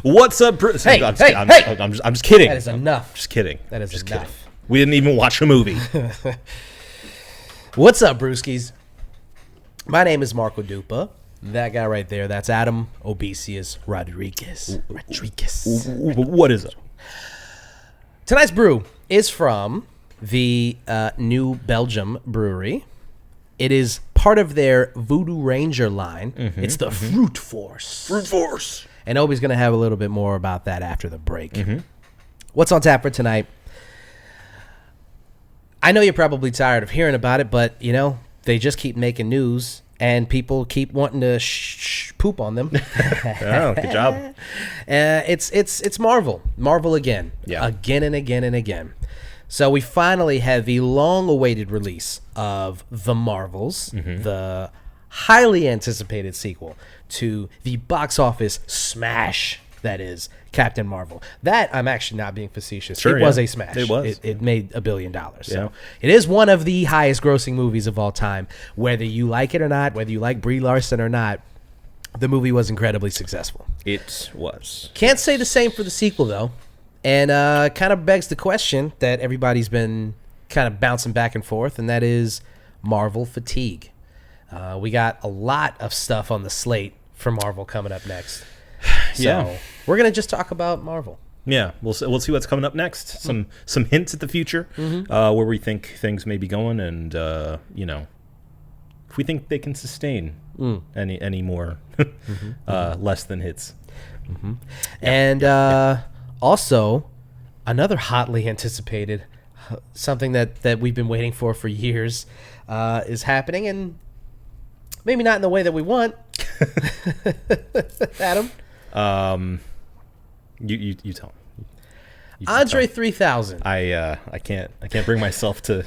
What's up, Bruce? Hey, I'm just kidding. That is enough. Just kidding. That is just enough. Kidding. We didn't even watch a movie. What's up, brewskis? My name is Marco Dupa. That guy right there, that's Adam Obesius Rodriguez. What is it? Tonight's brew is from the New Belgium brewery. It is part of their Voodoo Ranger line. It's the Fruit Force. Fruit Force. And Obi's going to have a little bit more about that after the break. What's on tap for tonight? I know you're probably tired of hearing about it, but, you know, they just keep making news, and people keep wanting to poop on them. Oh, good job. It's Marvel. Marvel again. Yeah. Again and again and again. So we finally had the long-awaited release of The Marvels, the highly anticipated sequel to the box office smash that is Captain Marvel. That, I'm actually not being facetious. Sure, it was a smash. It was. It made $1 billion. So Yeah. it is one of the highest grossing movies of all time. Whether you like it or not, whether you like Brie Larson or not, the movie was incredibly successful. It was. Can't say the same for the sequel, though. And kind of begs the question that everybody's been kind of bouncing back and forth, and that is Marvel fatigue. We got a lot of stuff on the slate for Marvel coming up next. So we're going to just talk about Marvel. Yeah, we'll see what's coming up next. Some hints at the future, where we think things may be going, and you know, if we think they can sustain any more less than hits. And also, another hotly anticipated, something that we've been waiting for years, is happening, and maybe not in the way that we want. Adam? You tell me. Andre 3000. I can't bring myself to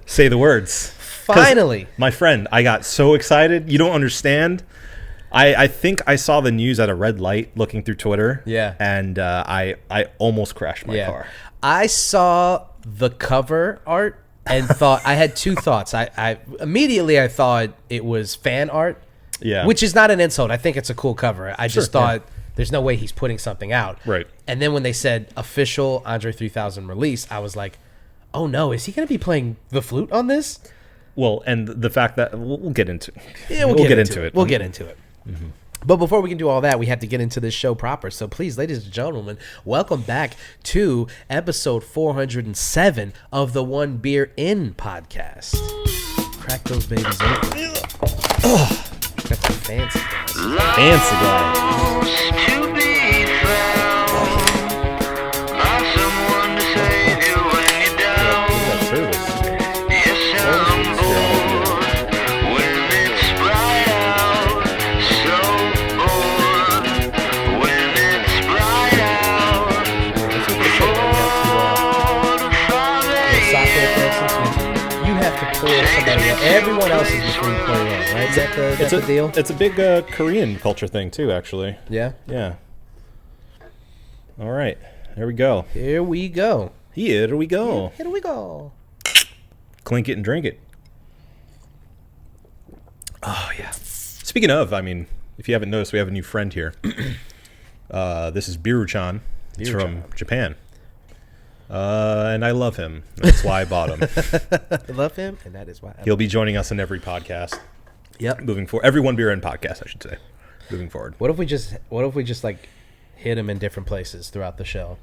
say the words. 'Cause, Finally. my friend, I got so excited. You don't understand. I think I saw the news at a red light looking through Twitter. Yeah. And I almost crashed my car. I saw the cover art and thought I had two thoughts. I immediately I thought it was fan art. Yeah. Which is not an insult. I think it's a cool cover. I just thought there's no way he's putting something out. Right. And then when they said official Andre 3000 release, I was like, oh no, is he going to be playing the flute on this? Well, and the fact that we'll get into it. Yeah, we'll get into it. We'll get into it. Mm-hmm. But before we can do all that, we have to get into this show proper. So please, ladies and gentlemen, welcome back to episode 407 of the One Beer In podcast. Crack those babies open. Got the fancy guys. Fancy guy. To be found by someone to save you when you're down. Yes, I'm bored when it's bright out. So bored when it's bright out. 4 to 5 a.m. You have to pull somebody in. Everyone else is between playing in, right? Is that the deal? It's a big Korean culture thing too, actually. Yeah. Yeah. All right, there we go. Here we go. Here we go. Here we go. Clink it and drink it. Oh yeah. Speaking of, I mean, if you haven't noticed, we have a new friend here. This is Birru-chan. He's from Japan. And I love him. That's why I bought him. I love him, and that is why. He'll be joining us in every podcast. Yep. Moving forward, every One Beer In podcast, I should say. Moving forward. What if we just like hit him in different places throughout the show?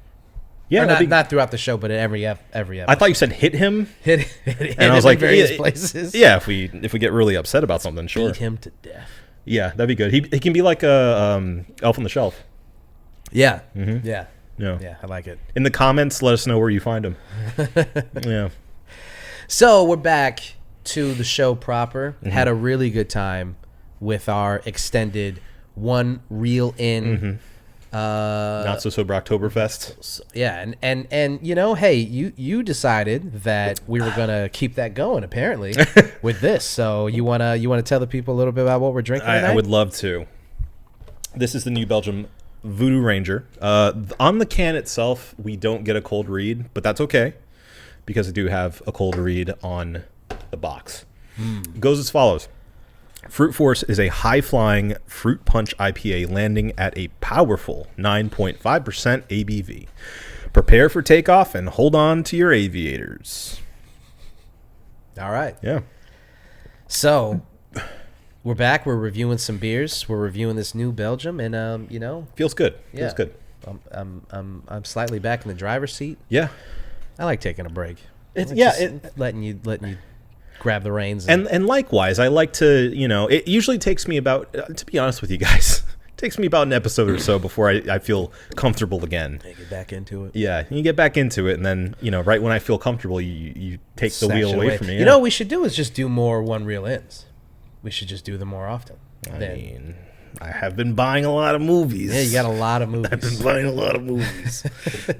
Yeah, Or not throughout the show, but at every episode. I thought you said hit him. hit And I was like, in various yeah, places. Yeah, if we get really upset about something, sure. Beat him to death. Yeah, that'd be good. He can be like a Elf on the Shelf. Yeah. Mm-hmm. Yeah. Yeah. Yeah, I like it. In the comments, let us know where you find him. Yeah. So we're back to the show proper. Had a really good time with our extended One Reel In. Not so sober Oktoberfest. Yeah, and you know, hey, you decided that we were gonna keep that going apparently with this. So you wanna tell the people a little bit about what we're drinking tonight? I would love to. This is the New Belgium Voodoo Ranger. On the can itself, we don't get a cold read, but that's okay because I do have a cold read on the box. It goes as follows. Fruit Force is a high-flying fruit punch IPA landing at a powerful 9.5% ABV. Prepare for takeoff and hold on to your aviators. All right. Yeah. So we're back. We're reviewing some beers. We're reviewing this new Belgium, and Feels good. yeah. Feels good. I'm slightly back in the driver's seat. Yeah. I like taking a break. It's Letting you grab the reins. And likewise, I like to, it usually takes me about, to be honest with you guys, it takes me about an episode or so before I feel comfortable again. get back into it. Yeah, you get back into it, and then, right when I feel comfortable, you take the wheel away from me. You know what we should do is just do more one reel ins. We should just do them more often. I have been buying a lot of movies. Yeah, you got a lot of movies. I've been buying a lot of movies.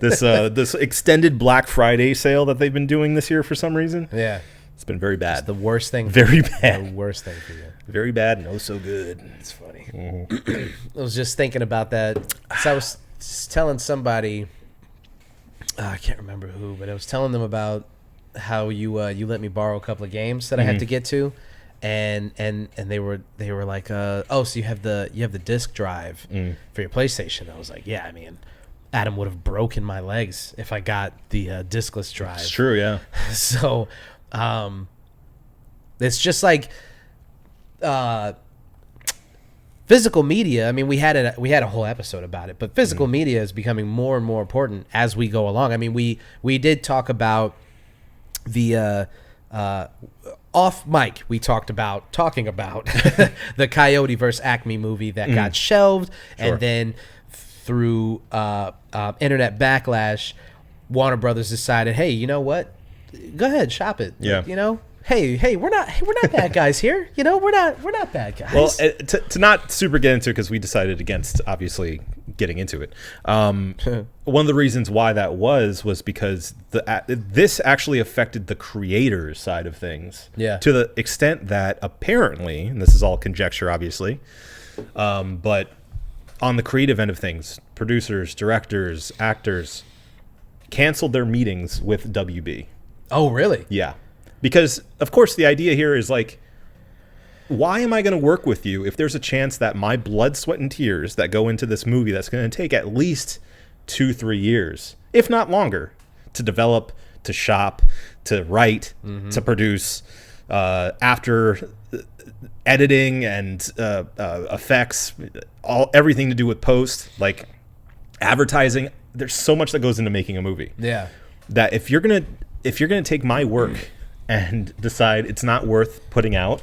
This extended Black Friday sale that they've been doing this year for some reason. Yeah. It's been very bad. It's the worst thing. Very bad. The worst thing for you. Very bad and oh so good. It's funny. I was just thinking about that. So I was telling somebody, I can't remember who, but I was telling them about how you let me borrow a couple of games that I had to get to, and they were like, oh, so you have the disc drive for your PlayStation. I was like, yeah, I mean, Adam would have broken my legs if I got the discless drive. It's true, yeah. So, it's just like physical media. I mean, we had a whole episode about it, but physical media is becoming more and more important as we go along. I mean, we did talk about the off mic. We talking about the Coyote versus Acme movie that got shelved, and then through internet backlash, Warner Brothers decided, hey, you know what? Go ahead, shop it. Yeah. Hey, we're not bad guys here. We're not bad guys. Well, to not super get into it, because we decided against obviously getting into it. One of the reasons why that was because this actually affected the creators side of things. Yeah. To the extent that apparently, and this is all conjecture, obviously, but on the creative end of things, producers, directors, actors canceled their meetings with WB. Oh, really? Yeah. Because, of course, the idea here is like, why am I going to work with you if there's a chance that my blood, sweat, and tears that go into this movie that's going to take at least 2-3 years, if not longer, to develop, to shop, to write, to produce, after editing and effects, everything to do with post, like advertising. There's so much that goes into making a movie. Yeah. That if you're gonna take my work and decide it's not worth putting out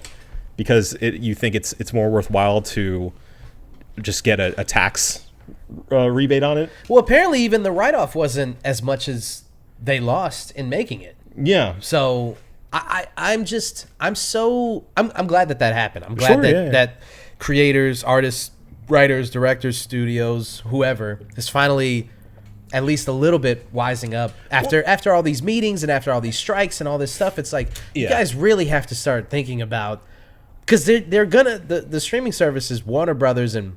because you think it's more worthwhile to just get a tax rebate on it. Well, apparently even the write-off wasn't as much as they lost in making it. Yeah. So I'm glad that happened. I'm glad that creators, artists, writers, directors, studios, whoever is finally at least a little bit wising up after all these meetings and after all these strikes and all this stuff. It's like, you guys really have to start thinking about, because they're gonna, the streaming services, Warner Brothers and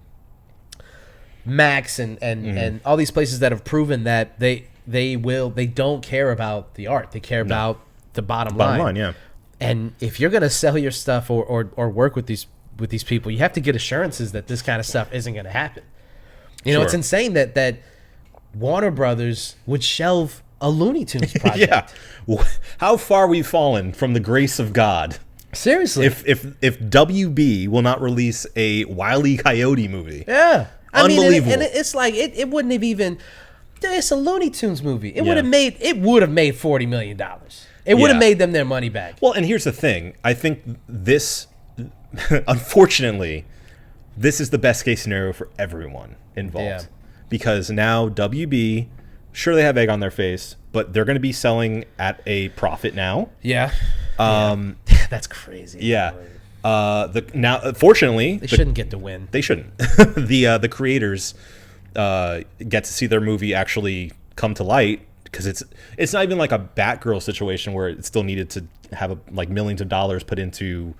Max and all these places that have proven that they don't care about the art. They care about the bottom line. Yeah. And if you're gonna sell your stuff or work with these people, you have to get assurances that this kind of stuff isn't gonna happen. It's insane that Warner Brothers would shelve a Looney Tunes project. Yeah. How far we've fallen from the grace of God. Seriously. If WB will not release a Wile E. Coyote movie. Yeah. Unbelievable. And it's like it wouldn't have even, it's a Looney Tunes movie. It would have made $40 million. It would have made them their money back. Well, and here's the thing. I think this, unfortunately, this is the best case scenario for everyone involved. Yeah. Because now WB, sure, they have egg on their face, but they're going to be selling at a profit now. Yeah. That's crazy. Yeah. Fortunately, they shouldn't get to win. They shouldn't. The creators get to see their movie actually come to light, because it's not even like a Batgirl situation where it still needed to have millions of dollars put into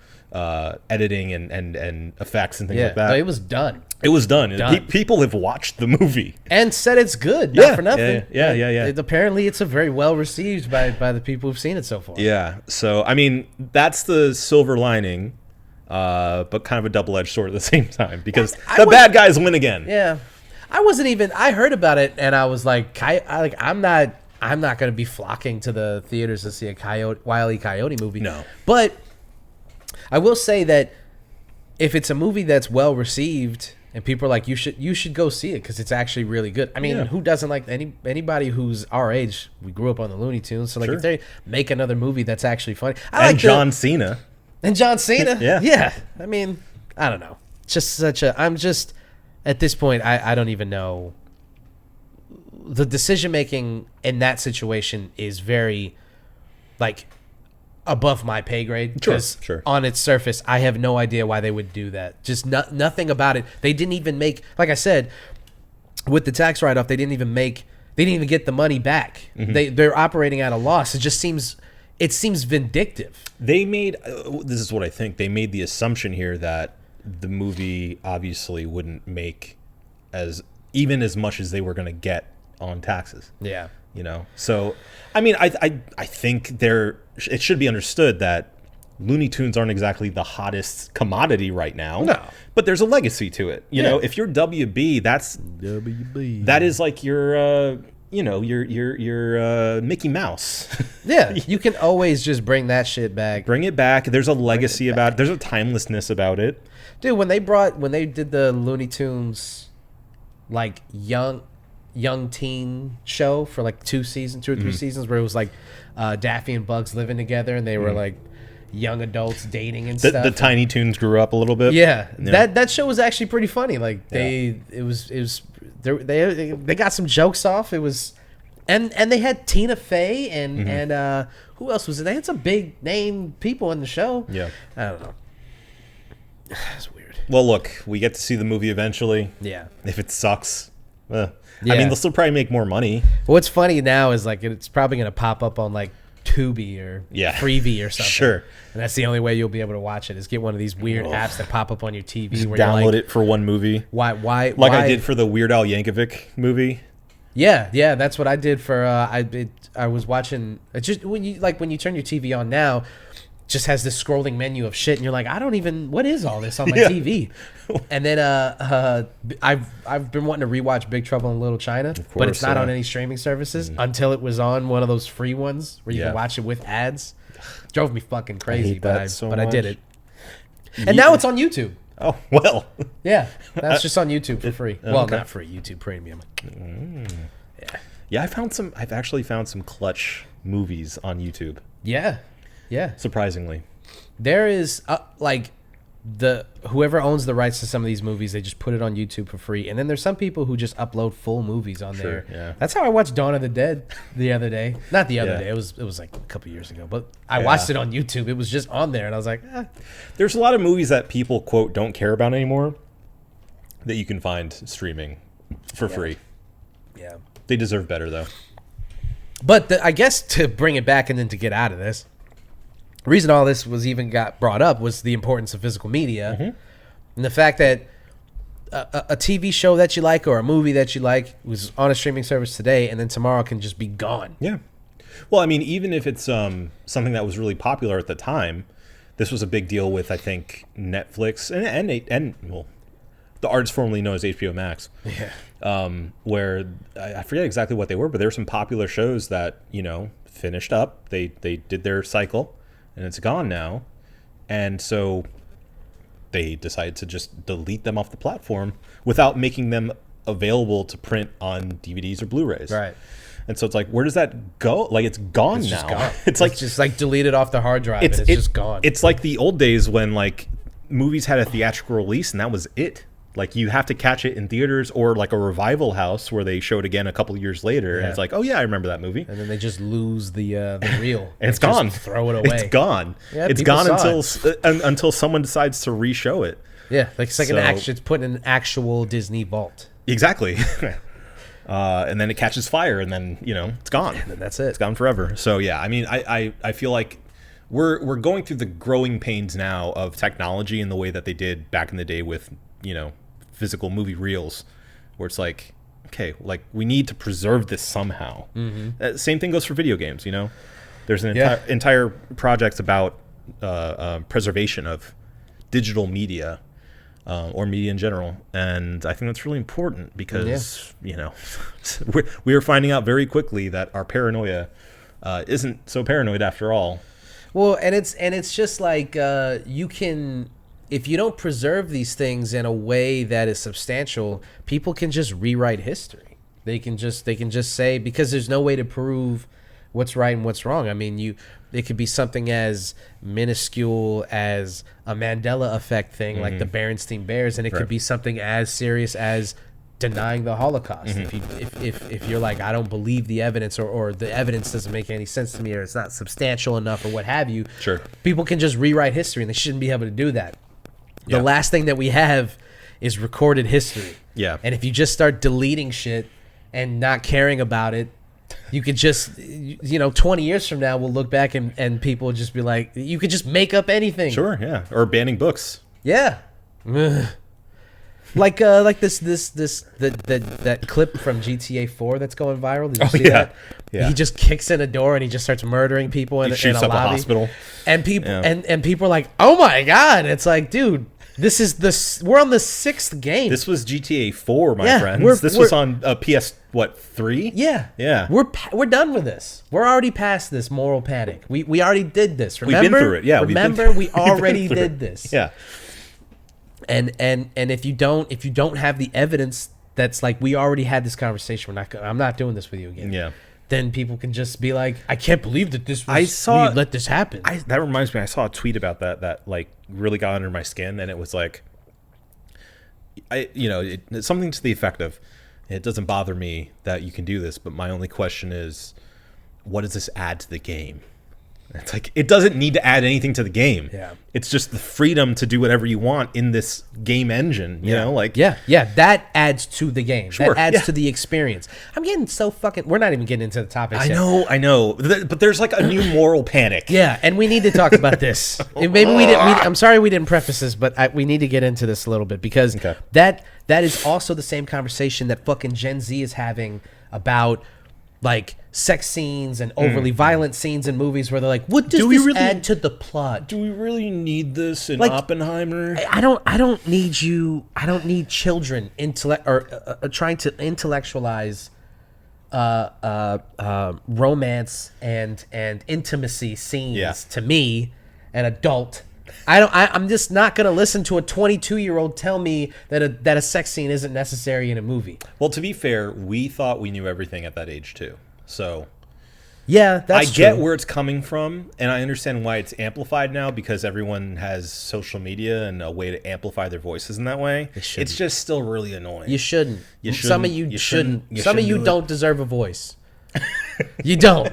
editing and effects and things like that. No, it was done. It was done. People have watched the movie and said it's good. Not for nothing. Yeah. Apparently, it's a very well received by the people who've seen it so far. Yeah. So I mean, that's the silver lining. but kind of a double-edged sword at the same time because the bad guys win again. Yeah, I wasn't even. I heard about it and I was like, I'm not going to be flocking to the theaters to see a Wile E. Coyote movie. No, but I will say that if it's a movie that's well received and people are like, you should go see it because it's actually really good. I mean, who doesn't like anybody who's our age? We grew up on the Looney Tunes, so like if they make another movie that's actually funny, John Cena. And John Cena, yeah. I mean, I don't know. Just I'm just at this point, I don't even know. The decision making in that situation is very, like, above my pay grade. Because on its surface, I have no idea why they would do that. Just nothing about it. They didn't even make, like I said, with the tax write off, they didn't even get the money back. They're operating at a loss. It just seems. It seems vindictive. They made, this is what I think, they made the assumption here that the movie obviously wouldn't make even as much as they were going to get on taxes. Yeah. You know? So, I mean, I think it should be understood that Looney Tunes aren't exactly the hottest commodity right now. No. But there's a legacy to it. You know, if you're WB, that is like your... your Mickey Mouse. Yeah, you can always just bring that shit back. Bring it back. There's a legacy about it. There's a timelessness about it. Dude, when they did the Looney Tunes, like young teen show for like 2 or 3 seasons, where it was like Daffy and Bugs living together, and they were like young adults dating and stuff. The Tiny Toons grew up a little bit. Yeah. That show was actually pretty funny. Like they got some jokes off. It was, and they had Tina Fey and who else was it? They had some big name people in the show. Yeah, I don't know. It's weird. Well, look, we get to see the movie eventually. Yeah. If it sucks, I mean, they'll still probably make more money. What's funny now is like it's probably gonna pop up on like Tubi or Freevee or something. Sure. And that's the only way you'll be able to watch it is get one of these weird apps that pop up on your TV. Just where download it for one movie. Why? Like I did for the Weird Al Yankovic movie. Yeah, that's what I did for. I was watching. It's just when you turn your TV on now, it just has this scrolling menu of shit, and you're like, I don't even. What is all this on my TV? And then I've been wanting to rewatch Big Trouble in Little China, but it's not on any streaming services until it was on one of those free ones where you can watch it with ads. Drove me fucking crazy, but I did it. And now it's on YouTube. Oh, well. Yeah, that's just on YouTube for free. Well, not free, YouTube Premium. Yeah, I've actually found some clutch movies on YouTube. Yeah. Surprisingly. There is whoever owns the rights to some of these movies, they just put it on YouTube for free. And then there's some people who just upload full movies on there. Yeah. That's how I watched Dawn of the Dead the other day. Not the other day. It was like a couple years ago. But I watched it on YouTube. It was just on there, and I was like, There's a lot of movies that people, quote, don't care about anymore that you can find streaming for free. Yeah. They deserve better, though. But I guess to bring it back and then to get out of this, the reason all this was even got brought up was the importance of physical media and the fact that a TV show that you like or a movie that you like was on a streaming service today and then tomorrow can just be gone. Yeah. Well, I mean, even if it's something that was really popular at the time, this was a big deal with, I think, Netflix and the arts formerly known as HBO Max. Yeah. Where I forget exactly what they were, but there were some popular shows that, finished up. They did their cycle. And it's gone now. And so they decided to just delete them off the platform without making them available to print on DVDs or Blu-rays. Right. And so it's like, where does that go? Like, it's gone now. Just gone. It's like just like deleted off the hard drive and it's just gone. It's like the old days when like movies had a theatrical release and that was it. Like you have to catch it in theaters or like a revival house where they show it again a couple years later, and it's like, oh yeah, I remember that movie. And then they just lose the reel, and it's gone. Throw it away. It's gone. Yeah, it's gone until someone decides to re-show it. Yeah, like it's like it's put in an actual Disney vault. Exactly. And then it catches fire, and then it's gone. And then that's it. It's gone forever. So yeah, I mean, I feel like we're going through the growing pains now of technology in the way that they did back in the day with physical movie reels, where it's like, okay, like we need to preserve this somehow. Same thing goes for video games. There's an entire project about preservation of digital media or media in general. And I think that's really important because, we are finding out very quickly that our paranoia isn't so paranoid after all. Well, and it's just like you can, if you don't preserve these things in a way that is substantial, people can just rewrite history. They can just say, because there's no way to prove what's right and what's wrong. I mean, it could be something as minuscule as a Mandela effect thing, like the Berenstain Bears, and it could be something as serious as denying the Holocaust. If you're like, I don't believe the evidence, or the evidence doesn't make any sense to me, or it's not substantial enough, or what have you, Sure. people can just rewrite history, and they shouldn't be able to do that. The last thing that we have is recorded history. Yeah. And if you just start deleting shit and not caring about it, you could just, 20 years from now, we'll look back and people will just be like, you could just make up anything. Sure, yeah. Or banning books. Yeah. Ugh. Like that clip from GTA 4 that's going viral. Did you see that? Yeah. He just kicks in a door and he just starts murdering people in a Shoots up lobby. a hospital. And people and people are like, "Oh my god!" It's like, dude, we're on the 6th game. This was GTA 4, my Yeah, friends. This was on PS 3? Yeah. Yeah. We're done with this. We're already past this moral panic. We already did this. Remember? We've been through it. Yeah. Remember, we already did this. Yeah. And if you don't have the evidence that's like, we already had this conversation, I'm not doing this with you again. Yeah. Then people can just be like, I can't believe that we let this happen. That reminds me, I saw a tweet about that like really got under my skin, and it was like, it's something to the effect of, it doesn't bother me that you can do this, but my only question is, what does this add to the game? It's like, it doesn't need to add anything to the game. Yeah. It's just the freedom to do whatever you want in this game engine, you know? Like, Yeah, that adds to the game. Sure, that adds yeah. to the experience. I'm getting so we're not even getting into the topics yet. I know. But there's like a new moral panic. Yeah, and we need to talk about this. Maybe we didn't. I'm sorry we didn't preface this, but we need to get into this a little bit, because that is also the same conversation that fucking Gen Z is having about like sex scenes and overly violent scenes in movies, where they're like, "What does this add to the plot? Do we really need this in Like, Oppenheimer?" I don't need you. I don't need children trying to intellectualize romance and intimacy scenes to me, an adult. I'm just not gonna listen to a 22-year-old tell me that a sex scene isn't necessary in a movie. Well, to be fair, we thought we knew everything at that age too. So yeah, that's true. I get where it's coming from, and I understand why it's amplified now, because everyone has social media and a way to amplify their voices in that way. It's just still really annoying. You shouldn't. Some of you shouldn't. You Some of you don't deserve a voice. You don't.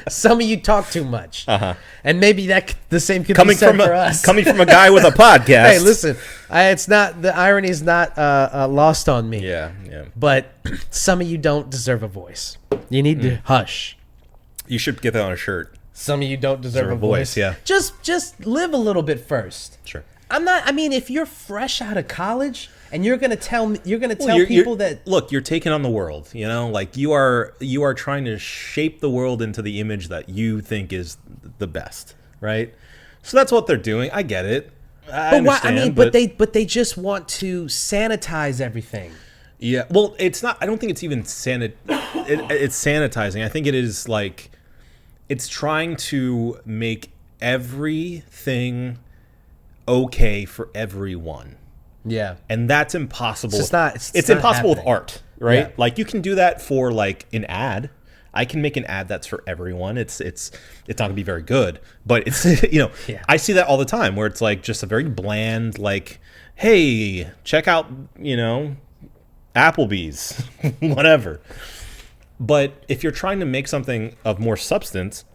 Some of you talk too much. And maybe the same could be said for us. Coming from a guy with a podcast. Hey, listen, it's not, the irony is not lost on me. Yeah. But some of you don't deserve a voice. You need to hush. You should get that on a shirt. Some of you don't deserve a voice. Yeah. Just live a little bit first. Sure. If you're fresh out of college and you're gonna tell people that, look, you're taking on the world, like you are trying to shape the world into the image that you think is the best, right? So that's what they're doing. I get it. But they just want to sanitize everything. Yeah. Well, it's not. I don't think it's even it's sanitizing. I think it is like, it's trying to make everything okay for everyone. Yeah. And that's impossible. It's not impossible happening. with art, right? Yeah. Like, you can do that for like an ad. I can make an ad that's for everyone. It's not gonna be very good, but it's I see that all the time, where it's like just a very bland, like, hey, check out Applebee's, whatever. But if you're trying to make something of more substance,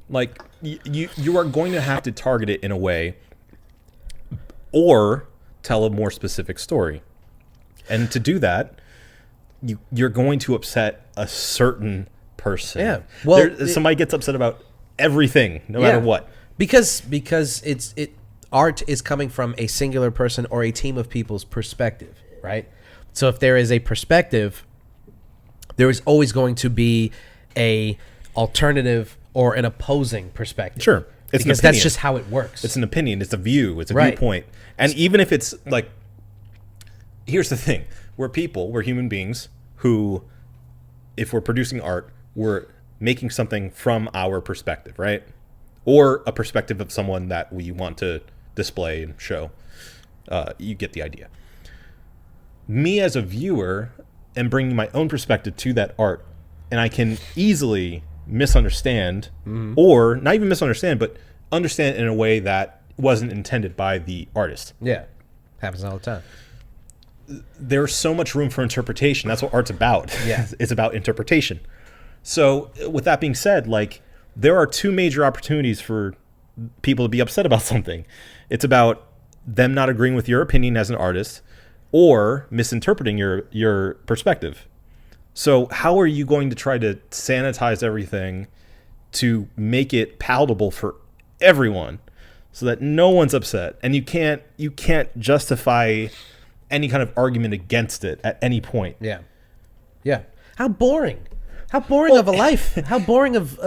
like, you are going to have to target it in a way, or tell a more specific story. And to do that, you're going to upset a certain person. Yeah. Well, somebody gets upset about everything, no matter what. Because art is coming from a singular person or a team of people's perspective, right? So if there is a perspective, there is always going to be a alternative or an opposing perspective. Sure. It's because that's just how it works. It's an opinion. It's a view. It's a Right. viewpoint. And even if it's like, here's the thing: we're human beings who, if we're producing art, we're making something from our perspective, right? Or a perspective of someone that we want to display and show. You get the idea. Me as a viewer am bringing my own perspective to that art, and I can easily misunderstand, or not even misunderstand, but understand in a way that wasn't intended by the artist. Yeah. Happens all the time. There's so much room for interpretation. That's what art's about. Yeah. It's about interpretation. So with that being said, like, there are two major opportunities for people to be upset about something. It's about them not agreeing with your opinion as an artist or misinterpreting your perspective. So how are you going to try to sanitize everything to make it palatable for everyone so that no one's upset? And you can't justify any kind of argument against it at any point. Yeah. Yeah. How boring. How boring of a life. How boring of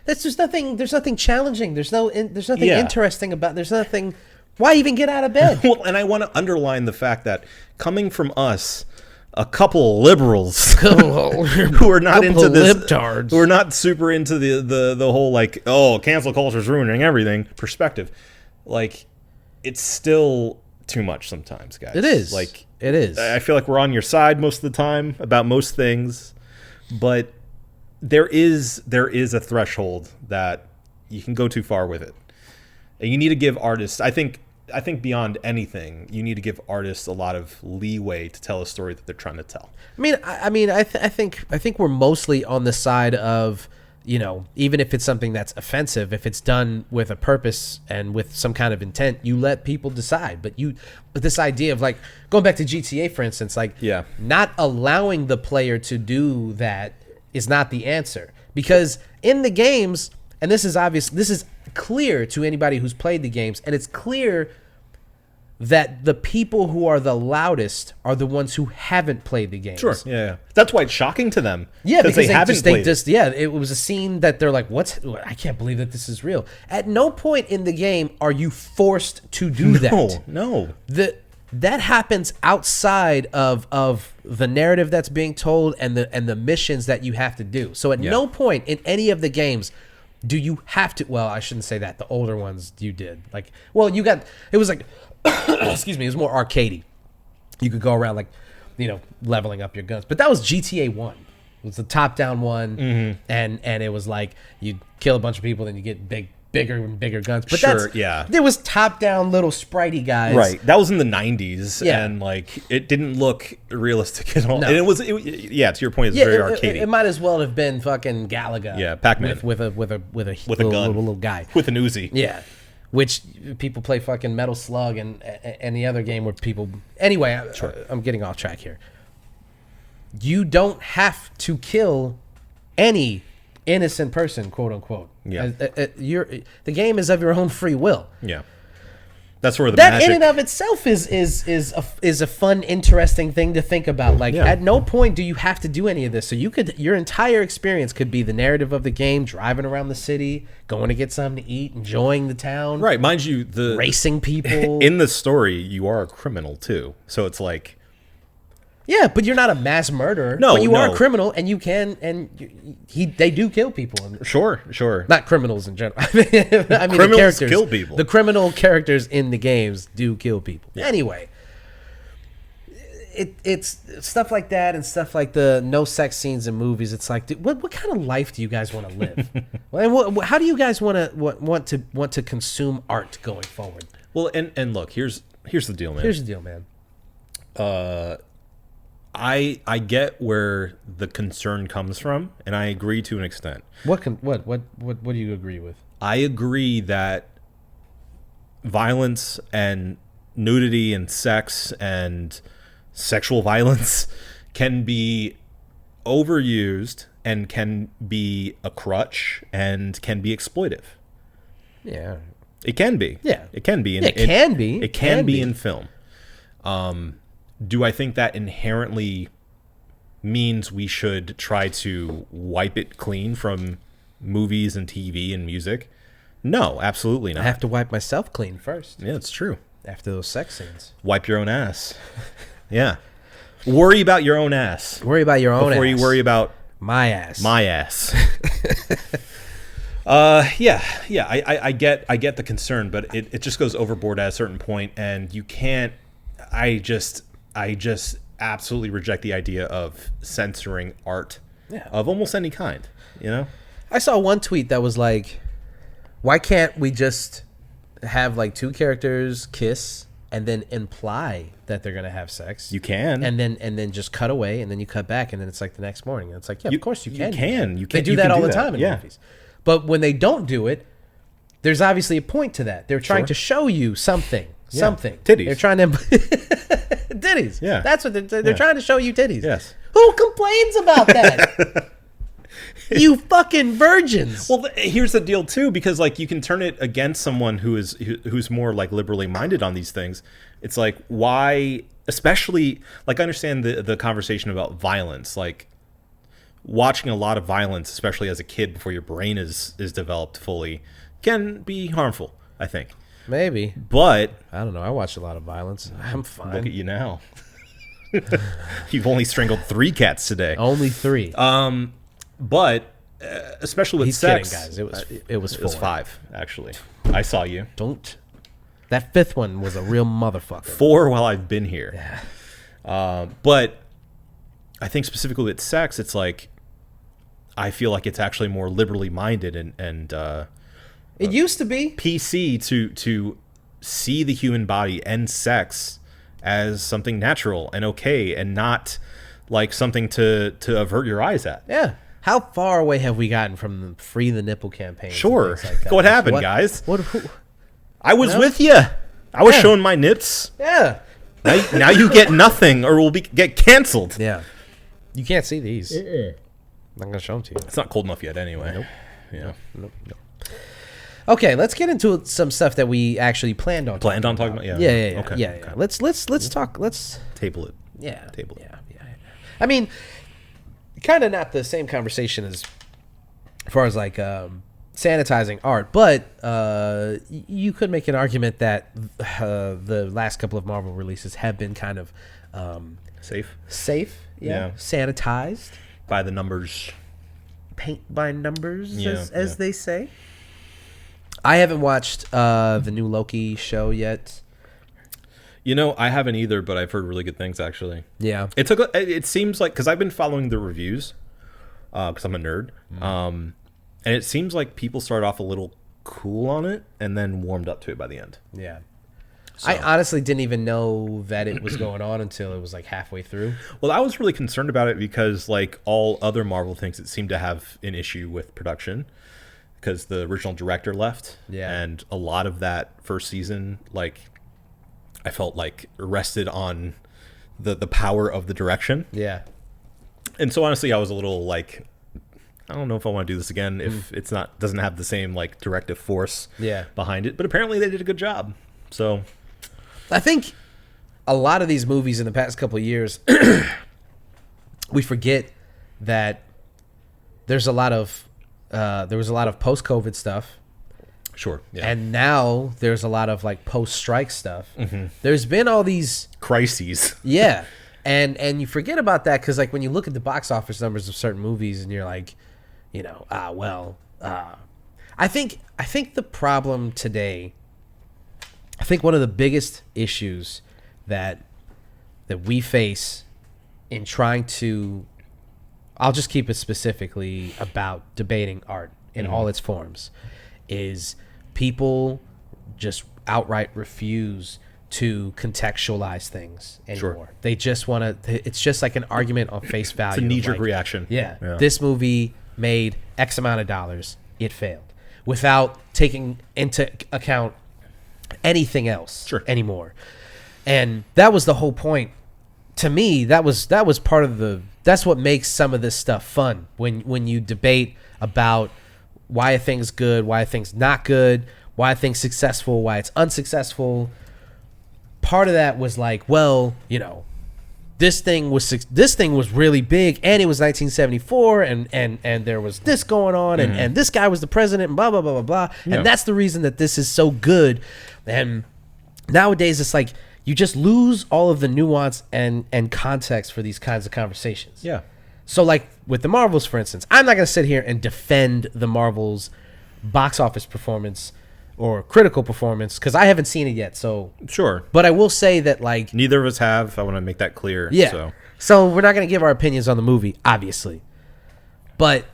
there's nothing challenging. There's nothing Yeah. interesting about. There's nothing. Why even get out of bed? Well, and I want to underline the fact that coming from us, a couple of liberals who are not into this, libtards. who are not super into the whole like, oh, cancel culture is ruining everything perspective, like, it's still too much sometimes, guys. It is. Like, it is. I feel like we're on your side most of the time about most things, but there is a threshold that you can go too far with it. And you need to give artists, I think beyond anything, you need to give artists a lot of leeway to tell a story that they're trying to tell. I think we're mostly on the side of, you know, even if it's something that's offensive, if it's done with a purpose and with some kind of intent, you let people decide. But this idea of, like, going back to GTA, for instance, like, Yeah. not allowing the player to do that is not the answer. Because in the games, and this is obvious, this is clear to anybody who's played the games, and it's clear that the people who are the loudest are the ones who haven't played the games. Sure. Yeah. That's why it's shocking to them. Yeah, because they haven't played. It was a scene that they're like, I can't believe that this is real. At no point in the game are you forced to do that. No. That happens outside of the narrative that's being told and the missions that you have to do. So at no point in any of the games do you have to. Well, I shouldn't say that. The older ones you did. Like, well, it was like, excuse me, it was more arcadey. You could go around, like, you know, leveling up your guns. But that was GTA 1. It was the top-down one, and it was like you kill a bunch of people, then you get bigger and bigger guns. But there was top-down little spritey guys. Right. That was in the 90s, Yeah. and, like, it didn't look realistic at all. No. And to your point, it's very arcadey. It might as well have been fucking Galaga. Yeah, Pac-Man. with a gun. little guy. With an Uzi. Yeah. Which people play fucking Metal Slug and the other game where people... Anyway, I'm getting off track here. You don't have to kill any innocent person, quote unquote. Yeah. The game is of your own free will. Yeah. That's where the That magic... in and of itself is a fun, interesting thing to think about. Like, at no point do you have to do any of this. So your entire experience could be the narrative of the game, driving around the city, going to get something to eat, enjoying the town. Right. Mind you, racing people. in the story, you are a criminal, too. So it's like... Yeah, but you're not a mass murderer. No, but you are no. a criminal, and you can, they do kill people. Sure. Not criminals in general. I mean Criminals the characters kill people. The criminal characters in the games do kill people. Yeah. Anyway, it's stuff like that and stuff like the no sex scenes in movies. It's like, dude, what kind of life do you guys want to live? And how do you guys want to consume art going forward? Well, and look, here's the deal, man. Here's the deal, man. I get where the concern comes from, and I agree to an extent. What do you agree with? I agree that violence and nudity and sex and sexual violence can be overused and can be a crutch and can be exploitive. Yeah. It can be. Yeah. It can be. It can be. It can be in film. Do I think that inherently means we should try to wipe it clean from movies and TV and music? No, absolutely I not. have to wipe myself clean first Yeah, it's true. after those sex scenes. Wipe your own ass. Yeah. Worry about your own ass Worry about your own before ass. you worry about my ass. my ass. Yeah. I get the concern, but it just goes overboard at a certain point, and you can't. I just absolutely reject the idea of censoring art of almost any kind. You know. I saw one tweet that was like, why can't we just have like two characters kiss and then imply that they're gonna have sex? You can, and then just cut away, and then you cut back, and then it's like the next morning, and it's like, yeah, of course you can. You They can. do You that can all do the that. time in Yeah. movies. But when they don't do it, there's obviously a point to that. They're trying to show you something. Something. Titties. They're trying to titties. Yeah. That's what they're trying to show you, titties. Yes. Who complains about that? You fucking virgins. Well, here's the deal too, because like you can turn it against someone who's more like liberally minded on these things. It's like, why, especially like I understand the conversation about violence, like watching a lot of violence, especially as a kid before your brain is developed fully, can be harmful, I think. Maybe. But I don't know. I watch a lot lot. I'm fine. look at you now. You've only strangled 3 cats today. Only 3. But especially with He's sex, kidding, guys. It was 4. it was 5 actually. I saw you. Don't. That 5th one was a real motherfucker. 4 while I've been here. But I think specifically with sex, it's like I feel like it's actually more liberally minded and It used to be. PC to see the human body and sex as something natural and okay, and not like something to avert your eyes at. Yeah. How far away have we gotten from the Free the Nipple campaign? Sure. Like that? What happened, guys? Who? I was with you. I was Yeah. showing my nips. Yeah. Now you get nothing, or we'll get canceled. Yeah. You can't see these. I'm not going to show them to you. It's not cold enough yet, anyway. Nope. Yeah. Nope. Okay, let's get into some stuff that we actually planned on. Planned on talking about? Yeah. Yeah. Okay. Yeah. Let's talk. Let's. Table it. Yeah. Table it. Yeah. I mean, kind of not the same conversation as far as like sanitizing art, but you could make an argument that the last couple of Marvel releases have been kind of Safe. yeah. Sanitized, by the numbers. paint by numbers, Yeah, as they say. I haven't watched the new Loki show yet. You know, I haven't either, but I've heard really good things actually. Yeah, It seems like, because I've been following the reviews, because I'm a nerd, and it seems like people started off a little cool on it and then warmed up to it by the end. yeah. So. I honestly didn't even know that it was going on until it was like halfway through. Well, I was really concerned about it because, like all other Marvel things, it seemed to have an issue with production because the original director left. Yeah. And a lot of that first season, like, I felt like rested on the power of the direction. Yeah. And so honestly, I was a little like, I don't know if I want to do this again if it's doesn't have the same like directive force behind it. But apparently they did a good job. So I think a lot of these movies in the past couple of years, we forget that there was a lot of post-COVID stuff. sure. Yeah. And now there's a lot of like post-strike stuff. There's been all these crises. Yeah. And you forget about that because like when you look at the box office numbers of certain movies and you're like, you know, I think the problem today, I think one of the biggest issues that we face in trying to, I'll just keep it specifically about debating art in all its forms, is people just outright refuse to contextualize things anymore. Sure. They just want to, it's just like an argument on face value. It's a knee-jerk like, reaction. Yeah, Yeah. this movie made X amount of dollars. It failed. Without taking into account anything else anymore. And that was the whole point. To me, that was part of that's what makes some of this stuff fun. When you debate about why a thing's good, why a thing's not good, why a thing's successful, why it's unsuccessful. Part of that was like, well, you know, this thing was really big, and it was 1974, and there was this going on, and this guy was the president, and blah blah blah blah blah, and that's the reason that this is so good. And nowadays, it's like you just lose all of the nuance and context for these kinds of conversations. Yeah. So, like with the Marvels, for instance, I'm not going to sit here and defend the Marvels box office performance or critical performance because I haven't seen it yet. So Sure. but I will say that, like, Neither of us have. I want to make that clear. yeah. So we're not going to give our opinions on the movie, obviously. But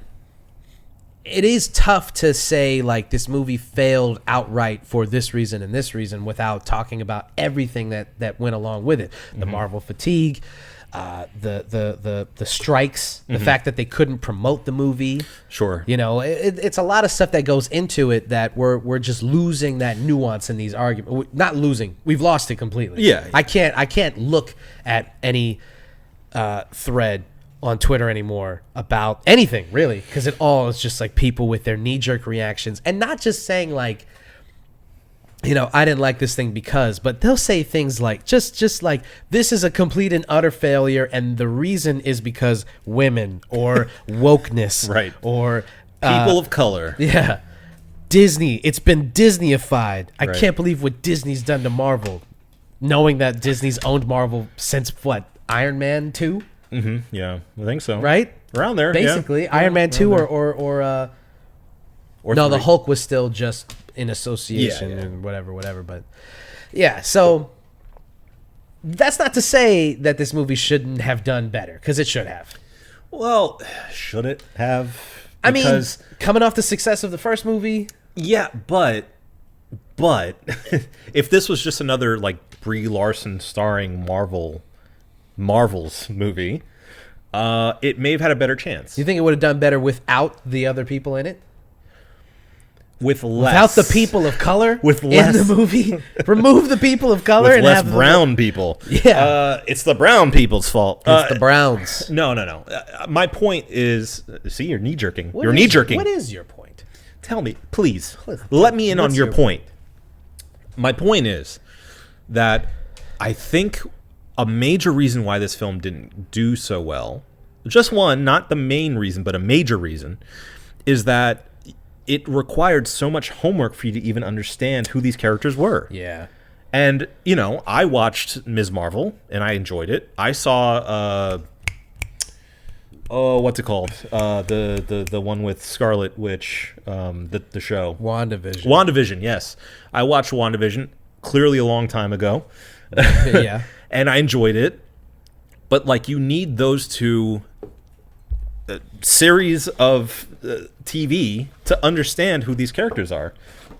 it is tough to say, like, this movie failed outright for this reason and this reason without talking about everything that went along with it. The Marvel fatigue, the strikes, the fact that they couldn't promote the movie. Sure. You know, it's a lot of stuff that goes into it that we're just losing that nuance in these arguments. Not losing, we've lost it completely. Yeah. I can't look at any thread on Twitter anymore about anything really, because it all is just like people with their knee-jerk reactions, and not just saying like, you know, I didn't like this thing because, but they'll say things like just like, this is a complete and utter failure, and the reason is because women or wokeness, Right. or People of color. yeah, Disney. It's been Disney-ified. I Right. can't believe what Disney's done to Marvel, knowing that Disney's owned Marvel since what, Iron Man 2, Yeah, I think so. right? Around there. Basically, yeah. Iron Man 2 around or Or no, the 3. Hulk was still just in association Yeah. and whatever. But yeah, so that's not to say that this movie shouldn't have done better, because it should have. Well, should it have? I mean, Because coming off the success of the first movie, yeah, but if this was just another like Brie Larson starring Marvel's movie, it may have had a better chance. do you think it would have done better without the other people in it? With less, Without the people of color With in less- the movie? Remove the people of color with and less have brown people. Yeah. It's the brown people's fault. It's the Browns. No. My point is, see, you're knee jerking. What You're is- knee jerking. What is your point? Tell me, please. Let me in on What's your your point. My point is that I think a major reason why this film didn't do so well, just one, not the main reason, but a major reason, is that it required so much homework for you to even understand who these characters were. Yeah. And, you know, I watched Ms. Marvel, and I enjoyed it. I saw, what's it called? The one with Scarlet Witch, the show. WandaVision. WandaVision, yes. I watched WandaVision, clearly a long time ago. Yeah. And I enjoyed it. But, like, you need those two series of TV to understand who these characters are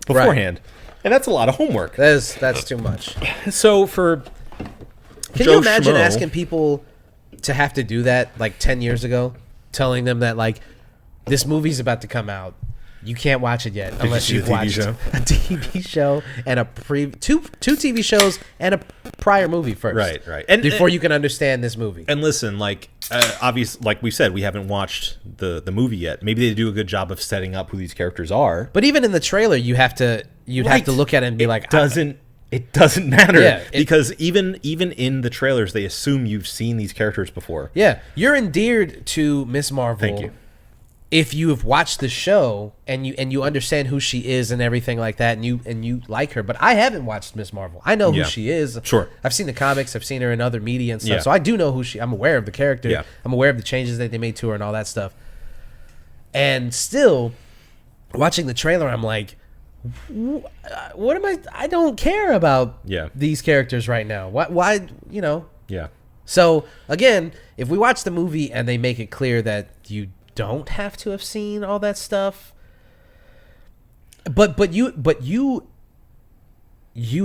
beforehand. And that's a lot of homework. That's too much. So for Can Joe you imagine Schmo- asking people to have to do that like 10 years ago? Telling them that, like, this movie's about to come out. You can't watch it yet unless see you've the TV watched show? a TV show and two TV shows and a prior movie first. Right. And Before you can understand this movie. And listen, like obviously, like we said, we haven't watched the movie yet. Maybe they do a good job of setting up who these characters are. But even in the trailer, you'd have to look at it and be like, It doesn't matter. Yeah, because even in the trailers, they assume you've seen these characters before. yeah, you're endeared to Miss Marvel. Thank you. If you have watched the show and you understand who she is and everything like that, and you like her, but I haven't watched Miss Marvel. I know who Yeah. she is. Sure. I've seen the comics. I've seen her in other media and stuff, Yeah. so I do know who she. I'm aware of the character. Yeah. I'm aware of the changes that they made to her and all that stuff. And still, watching the trailer, I'm like, what am I? I don't care about Yeah. these characters right now. Why? You know. Yeah. So again, if we watch the movie and they make it clear that you don't have to have seen all that stuff, but you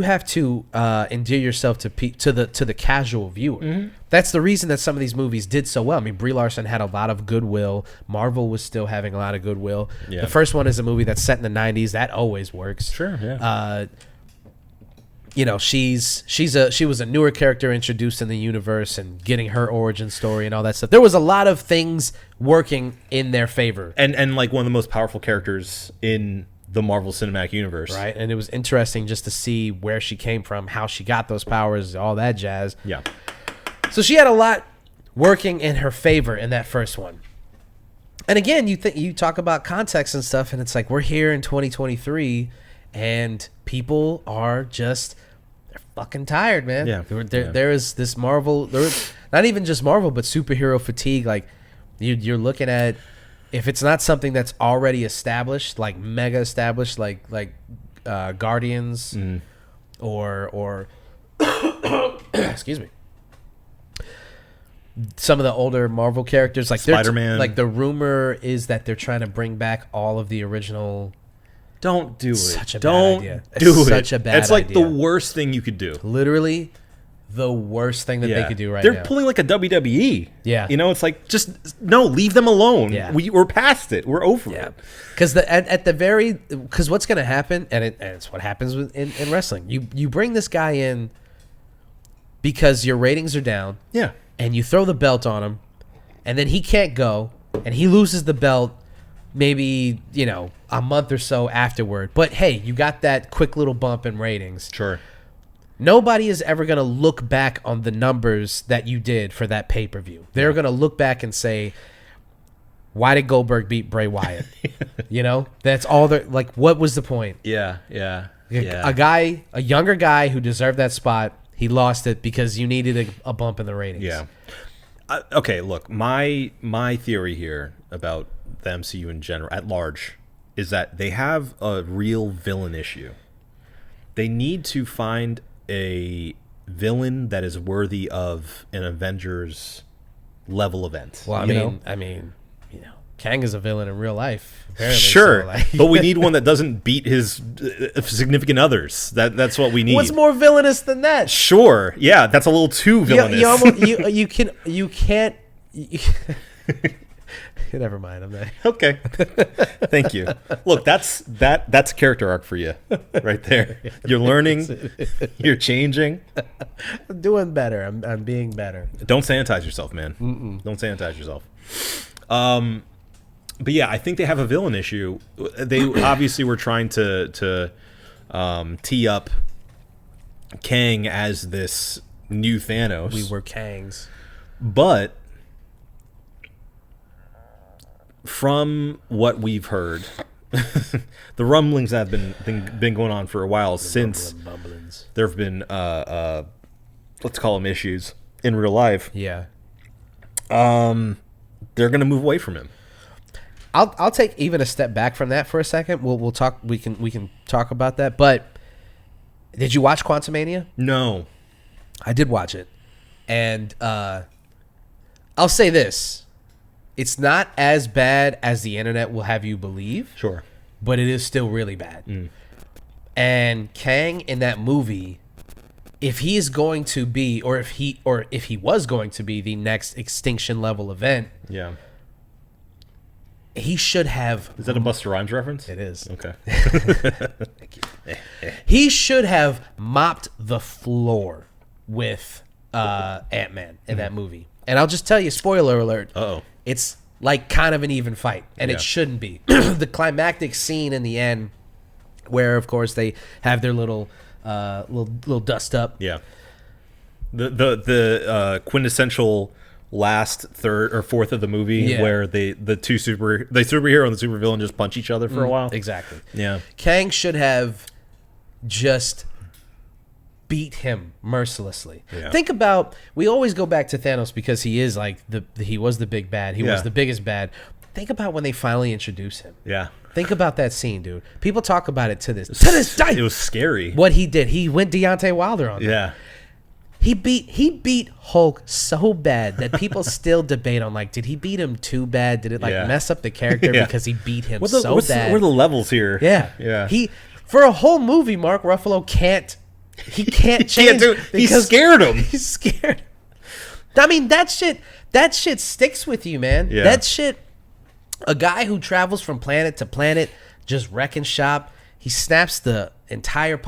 have to endear yourself to the casual viewer. Mm-hmm. That's the reason that some of these movies did so well. I mean, Brie Larson had a lot of goodwill. Marvel was still having a lot of goodwill. Yeah. The first one is a movie that's set in the 90s. That always works. Sure. Yeah. You know, she was a newer character introduced in the universe and getting her origin story and all that stuff. There was a lot of things working in their favor. and like one of the most powerful characters in the Marvel Cinematic Universe. Right. And it was interesting just to see where she came from, how she got those powers, all that jazz. Yeah. So she had a lot working in her favor in that first one. And again, you talk about context and stuff, and it's like we're here in 2023, and people are just they're fucking tired, man. Yeah. There is this Marvel, not even just Marvel, but superhero fatigue. Like you're looking at, if it's not something that's already established, like mega established, like Guardians, or excuse me, some of the older Marvel characters, like Spider-Man. Like the rumor is that they're trying to bring back all of the original. Don't do it. Such a bad Don't idea. do It's it. such a bad It's like idea. the worst thing you could do. Literally, the worst thing that they could do right They're now. pulling like a WWE. Yeah. You know, it's like, just, no, leave them alone. Yeah. We're past it. We're over it. Because because what's going to happen, and it's what happens in wrestling. You bring this guy in because your ratings are down. Yeah. And you throw the belt on him, and then he can't go, and he loses the belt maybe, a month or so afterward. But hey, you got that quick little bump in ratings. Sure. Nobody is ever going to look back on the numbers that you did for that pay-per-view. They're going to look back and say, why did Goldberg beat Bray Wyatt? That's all they're like, what was the point? Yeah. A younger guy who deserved that spot, he lost it because you needed a bump in the ratings. Yeah. Okay, look, my theory here about the MCU in general, at large, is that they have a real villain issue. They need to find a villain that is worthy of an Avengers level event. Well, I mean, Kang is a villain in real life. Apparently, sure, so but we need one that doesn't beat his significant others. That's what we need. What's more villainous than that? Sure, yeah, that's a little too villainous. You can't. Never mind. I'm not. Okay, thank you. Look, that's a character arc for you, right there. You're learning, you're changing. I'm doing better. I'm being better. Don't sanitize yourself, man. Don't sanitize yourself. But yeah, I think they have a villain issue. They obviously were trying to tee up Kang as this new Thanos. We were Kangs. But from what we've heard, the rumblings that have been going on for a while since there have been let's call them issues in real life. Yeah. They're gonna move away from him. I'll take even a step back from that for a second. We'll talk. We can talk about that. But did you watch Quantumania? No, I did watch it, and I'll say this: it's not as bad as the internet will have you believe. Sure, but it is still really bad. And Kang in that movie, if he is going to be, or if he was going to be the next Extinction level event, yeah. He should have. Is that a Busta Rhymes reference? It is. Okay. Thank you. He should have mopped the floor with Ant-Man in that movie. And I'll just tell you, spoiler alert. Uh-oh. It's like kind of an even fight, and Yeah. it shouldn't be. The climactic scene in the end, where of course they have their little dust up. Yeah. The quintessential last third or fourth of the movie, Yeah. where the superhero and the supervillain just punch each other for a while. Exactly. Yeah. Kang should have just beat him mercilessly. Yeah. Think about, we always go back to Thanos because he is like he was the big bad. He Yeah. was the biggest bad. Think about when they finally introduce him. Yeah. Think about that scene, dude. People talk about it to this day. It was scary. What he did, he went Deontay Wilder on. Yeah. He beat Hulk so bad that people still debate on, like, did he beat him too bad? Did it Yeah. mess up the character Yeah. because he beat him What's so what bad? are the levels here? Yeah. Yeah. He, for a whole movie, Mark Ruffalo can't change. Can't do it. He because scared him. He's scared. I mean, that shit sticks with you, man. Yeah. That shit, a guy who travels from planet to planet, just wrecking shop, he snaps the entire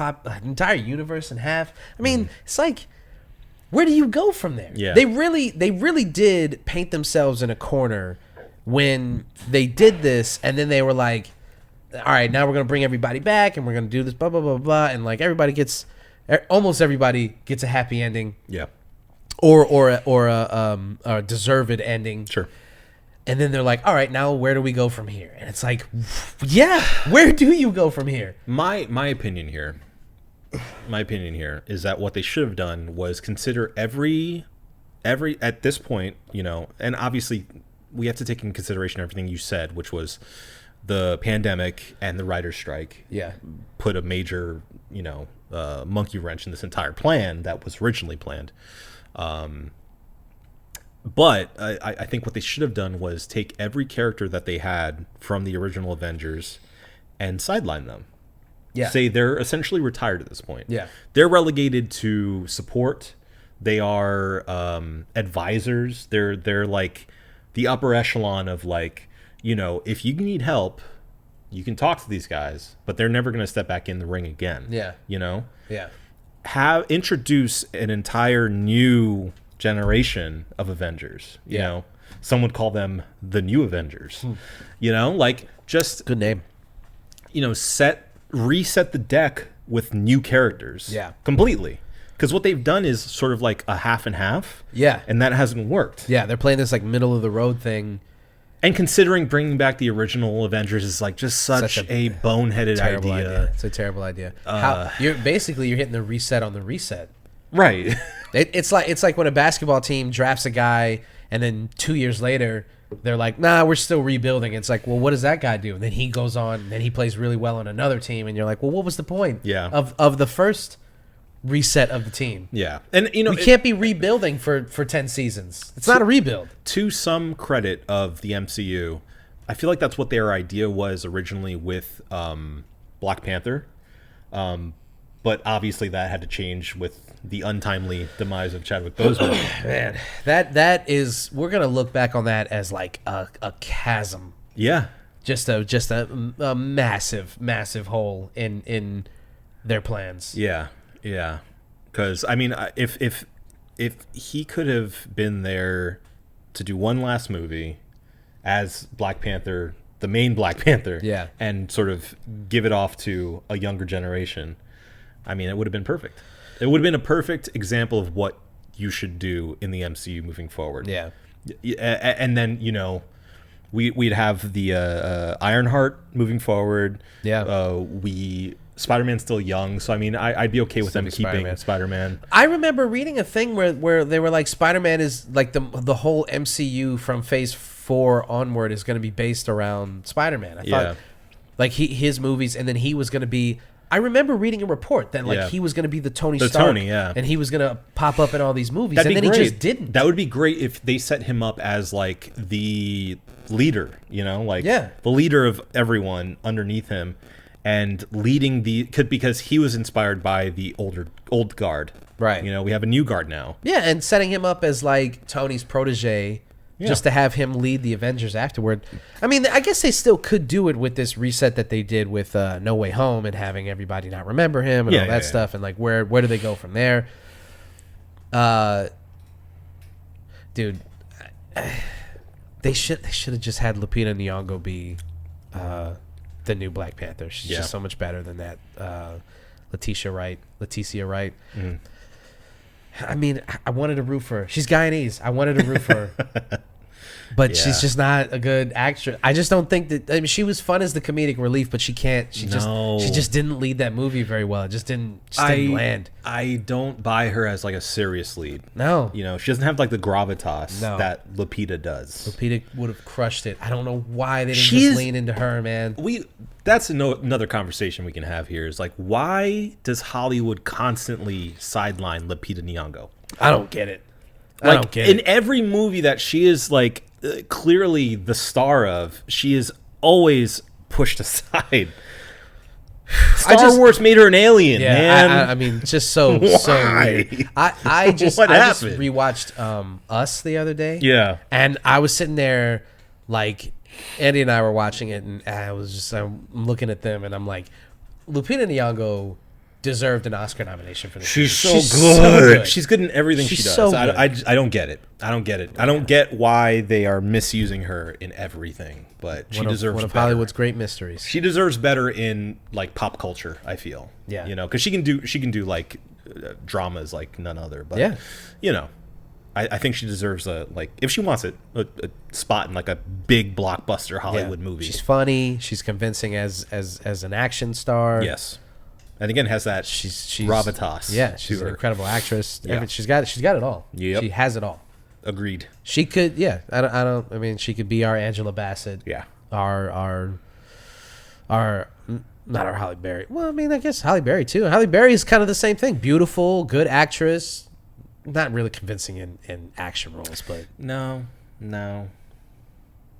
universe in half. I mean, it's like, where do you go from there? Yeah. They really did paint themselves in a corner when they did this, and then they were like, all right, now we're going to bring everybody back, and we're going to do this, blah, blah, blah, blah, and like almost everybody gets a happy ending. Yeah. or a deserved ending. Sure. And then they're like, all right, now where do we go from here? And it's like, yeah, where do you go from here? My opinion here is that what they should have done was consider every at this point, and obviously we have to take in consideration everything you said, which was the pandemic and the writer's strike. Yeah. Put a major, monkey wrench in this entire plan that was originally planned. But I think what they should have done was take every character that they had from the original Avengers and sideline them. Yeah. Say they're essentially retired at this point. Yeah. They're relegated to support. They are advisors. They're like the upper echelon of like, if you need help, you can talk to these guys, but they're never going to step back in the ring again. Yeah. Yeah. Introduce an entire new generation of Avengers. Some would call them the new Avengers. Just Good name. Reset the deck with new characters. Yeah. Completely. Because what they've done is sort of like a half and half. Yeah. And that hasn't worked. Yeah, they're playing this like middle of the road thing. And considering bringing back the original Avengers is like just such a boneheaded Terrible idea. idea. It's a terrible idea. You're hitting the reset on the reset. Right. It's like when a basketball team drafts a guy and then 2 years later they're like, nah, we're still rebuilding. It's like, well, what does that guy do? And then he goes on and then he plays really well on another team and you're like, well, what was the point of the first reset of the team? Yeah. And we can't be rebuilding for 10 seasons. It's not a rebuild. To some credit of the MCU, I feel like that's what their idea was originally with Black Panther. But obviously that had to change with the untimely demise of Chadwick Boseman. Man, that is, we're gonna look back on that as like a chasm. Yeah, just a massive hole in their plans. Yeah. Because I mean, if he could have been there to do one last movie as Black Panther, the main Black Panther, and sort of give it off to a younger generation, I mean, it would have been perfect. It would have been a perfect example of what you should do in the MCU moving forward. Yeah. And then, we'd have the Ironheart moving forward. Yeah. Spider-Man's still young, so I mean, I'd be okay with them keeping Spider-Man. I remember reading a thing where they were like, Spider-Man is like the whole MCU from Phase 4 onward is going to be based around Spider-Man. I thought like his movies, and then he was going to be. I remember reading a report that like he was going to be the Tony Stark, and he was going to pop up in all these movies, and then he just didn't. That would be great if they set him up as like the leader, the leader of everyone underneath him, and leading because he was inspired by the old guard, right? We have a new guard now, and setting him up as like Tony's protege. Just to have him lead the Avengers afterward. I mean, I guess they still could do it with this reset that they did with No Way Home and having everybody not remember him and all that stuff. And like, where do they go from there? Dude, they should have just had Lupita Nyong'o be the new Black Panther. She's just so much better than that. Letitia Wright. Mm. I mean, I wanted to root for her. She's Guyanese. I wanted to root for her. But she's just not a good actress. I just don't think that. I mean, she was fun as the comedic relief, but she can't. She just didn't lead that movie very well. It just didn't land. I don't buy her as like a serious lead. No, she doesn't have like the gravitas that Lupita does. Lupita would have crushed it. I don't know why they didn't just lean into her, man. That's another conversation we can have here. Is like, why does Hollywood constantly sideline Lupita Nyong'o? I don't get it. I don't get it. In every movie that she is like clearly the star of, she is always pushed aside. Star Wars made her an alien, man. I mean, just so weird. I just rewatched Us the other day. Yeah. And I was sitting there like, Andy and I were watching it, and I'm looking at them, and I'm like, Lupita Nyong'o deserved an Oscar nomination for this. She's so good. She's good in everything she does. So I don't get it. I don't get why they are misusing her in everything. But she deserves one of better. Hollywood's great mysteries. She deserves better in like pop culture, I feel. Yeah. Because she can do like dramas like none other. But I think she deserves if she wants it, a spot in like a big blockbuster Hollywood movie. She's funny. She's convincing as an action star. Yes, and again has that She's gravitas. Yeah, she's to an her. incredible actress. Yeah. She's got it all. Yep. She has it all. Agreed. She could, I mean, she could be our Angela Bassett. Yeah. Our not our Halle Berry. Well, I mean, I guess Halle Berry too. Halle Berry is kind of the same thing. Beautiful, good actress. Not really convincing in action roles, but No. no.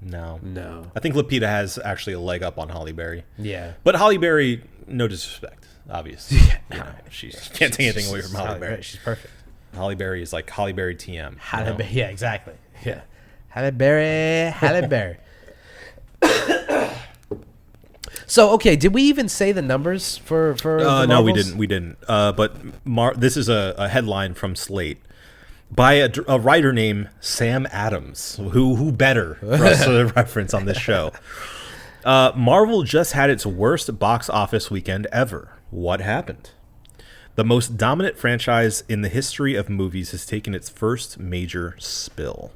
I think Lupita has actually a leg up on Halle Berry. Yeah. But Halle Berry, no disrespect, obviously. She can't take anything away from Halle Berry. She's perfect. Halle Berry is like Halle Berry TM. Halle Berry. Yeah, exactly. Yeah. Halle Berry. So, okay, did we even say the numbers for the no, we Marvels? didn't. But this is a headline from Slate by a writer named Sam Adams. Who better for us to reference on this show? Marvel just had its worst box office weekend ever. What happened? The most dominant franchise in the history of movies has taken its first major spill.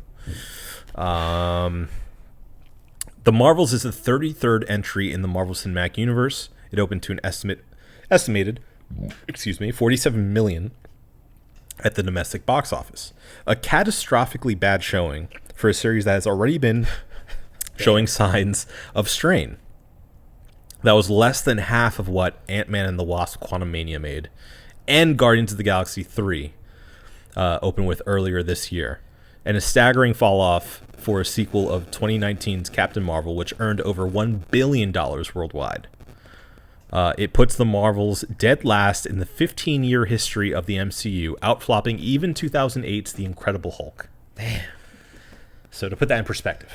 The Marvels is the 33rd entry in the Marvel Cinematic Universe. It opened to an estimated, $47 million at the domestic box office. A catastrophically bad showing for a series that has already been showing signs of strain. That was less than half of what Ant-Man and the Wasp: Quantumania made, and Guardians of the Galaxy 3 opened with earlier this year, and a staggering fall off for a sequel of 2019's Captain Marvel, which earned over $1 billion worldwide. It puts the Marvels dead last in the 15-year history of the MCU, outflopping even 2008's The Incredible Hulk. Damn. So to put that in perspective.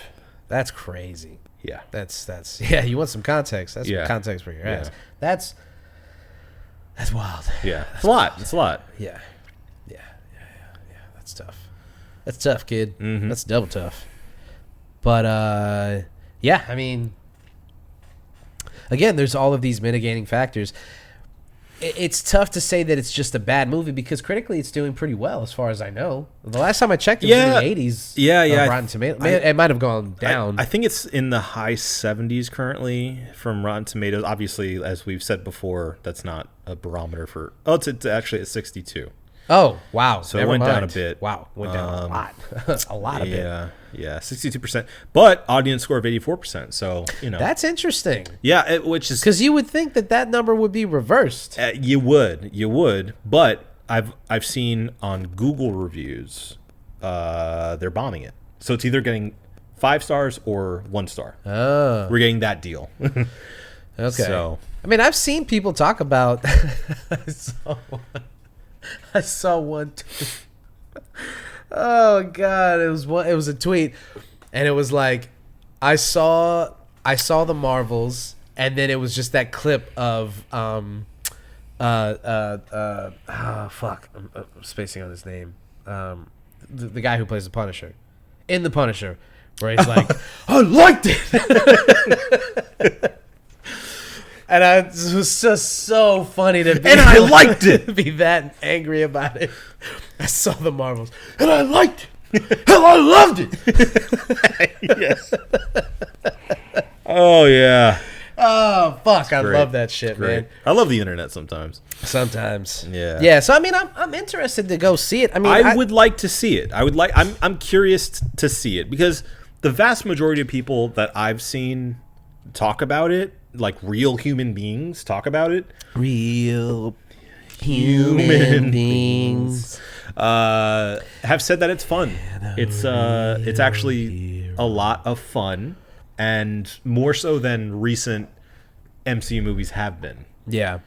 That's crazy. Yeah. That's yeah, you want some context. That's Yeah. some context for your ass. Yeah. That's wild. Yeah. It's a lot. It's a lot. Yeah. That's tough. That's tough, kid. Mm-hmm. That's double tough. But yeah, I mean, again, there's all of these mitigating factors. It's tough to say that it's just a bad movie because critically it's doing pretty well as far as I know. The last time I checked, it was in the 80s. Yeah. Rotten Tomatoes. It might have gone down. I think it's in the high 70s currently from Rotten Tomatoes. Obviously, as we've said before, that's not a barometer for... Oh, it's actually at 62. Oh, wow. So Never it went mind. down a bit. Wow. Went down a lot. A lot of it. Yeah, 62%. But audience score of 84%. So, That's interesting. Yeah, which is... Because you would think that number would be reversed. You would. But I've seen on Google reviews, they're bombing it. So it's either getting 5 stars or 1 star. Oh. We're getting that deal. Okay. So... I mean, I've seen people talk about... I saw one tweet. Oh God, it was a tweet, and it was like, I saw the Marvels, and then it was just that clip of fuck, I'm spacing on his name, the guy who plays the Punisher, in the Punisher, where he's like, I liked it. And it was just so funny to be, and I liked it. To be that angry about it. I saw the Marvels, and I liked it, and I loved it. Yes. Oh yeah. Oh fuck, I Great. love that shit, Great. man. I love the internet sometimes. Sometimes, Yeah. So I mean, I'm interested to go see it. I mean, I would like to see it. I'm curious to see it because the vast majority of people that I've seen talk about it, like real human beings talk about it, real human beings have said that it's fun. It's actually a lot of fun, and more so than recent MCU movies have been. Yeah.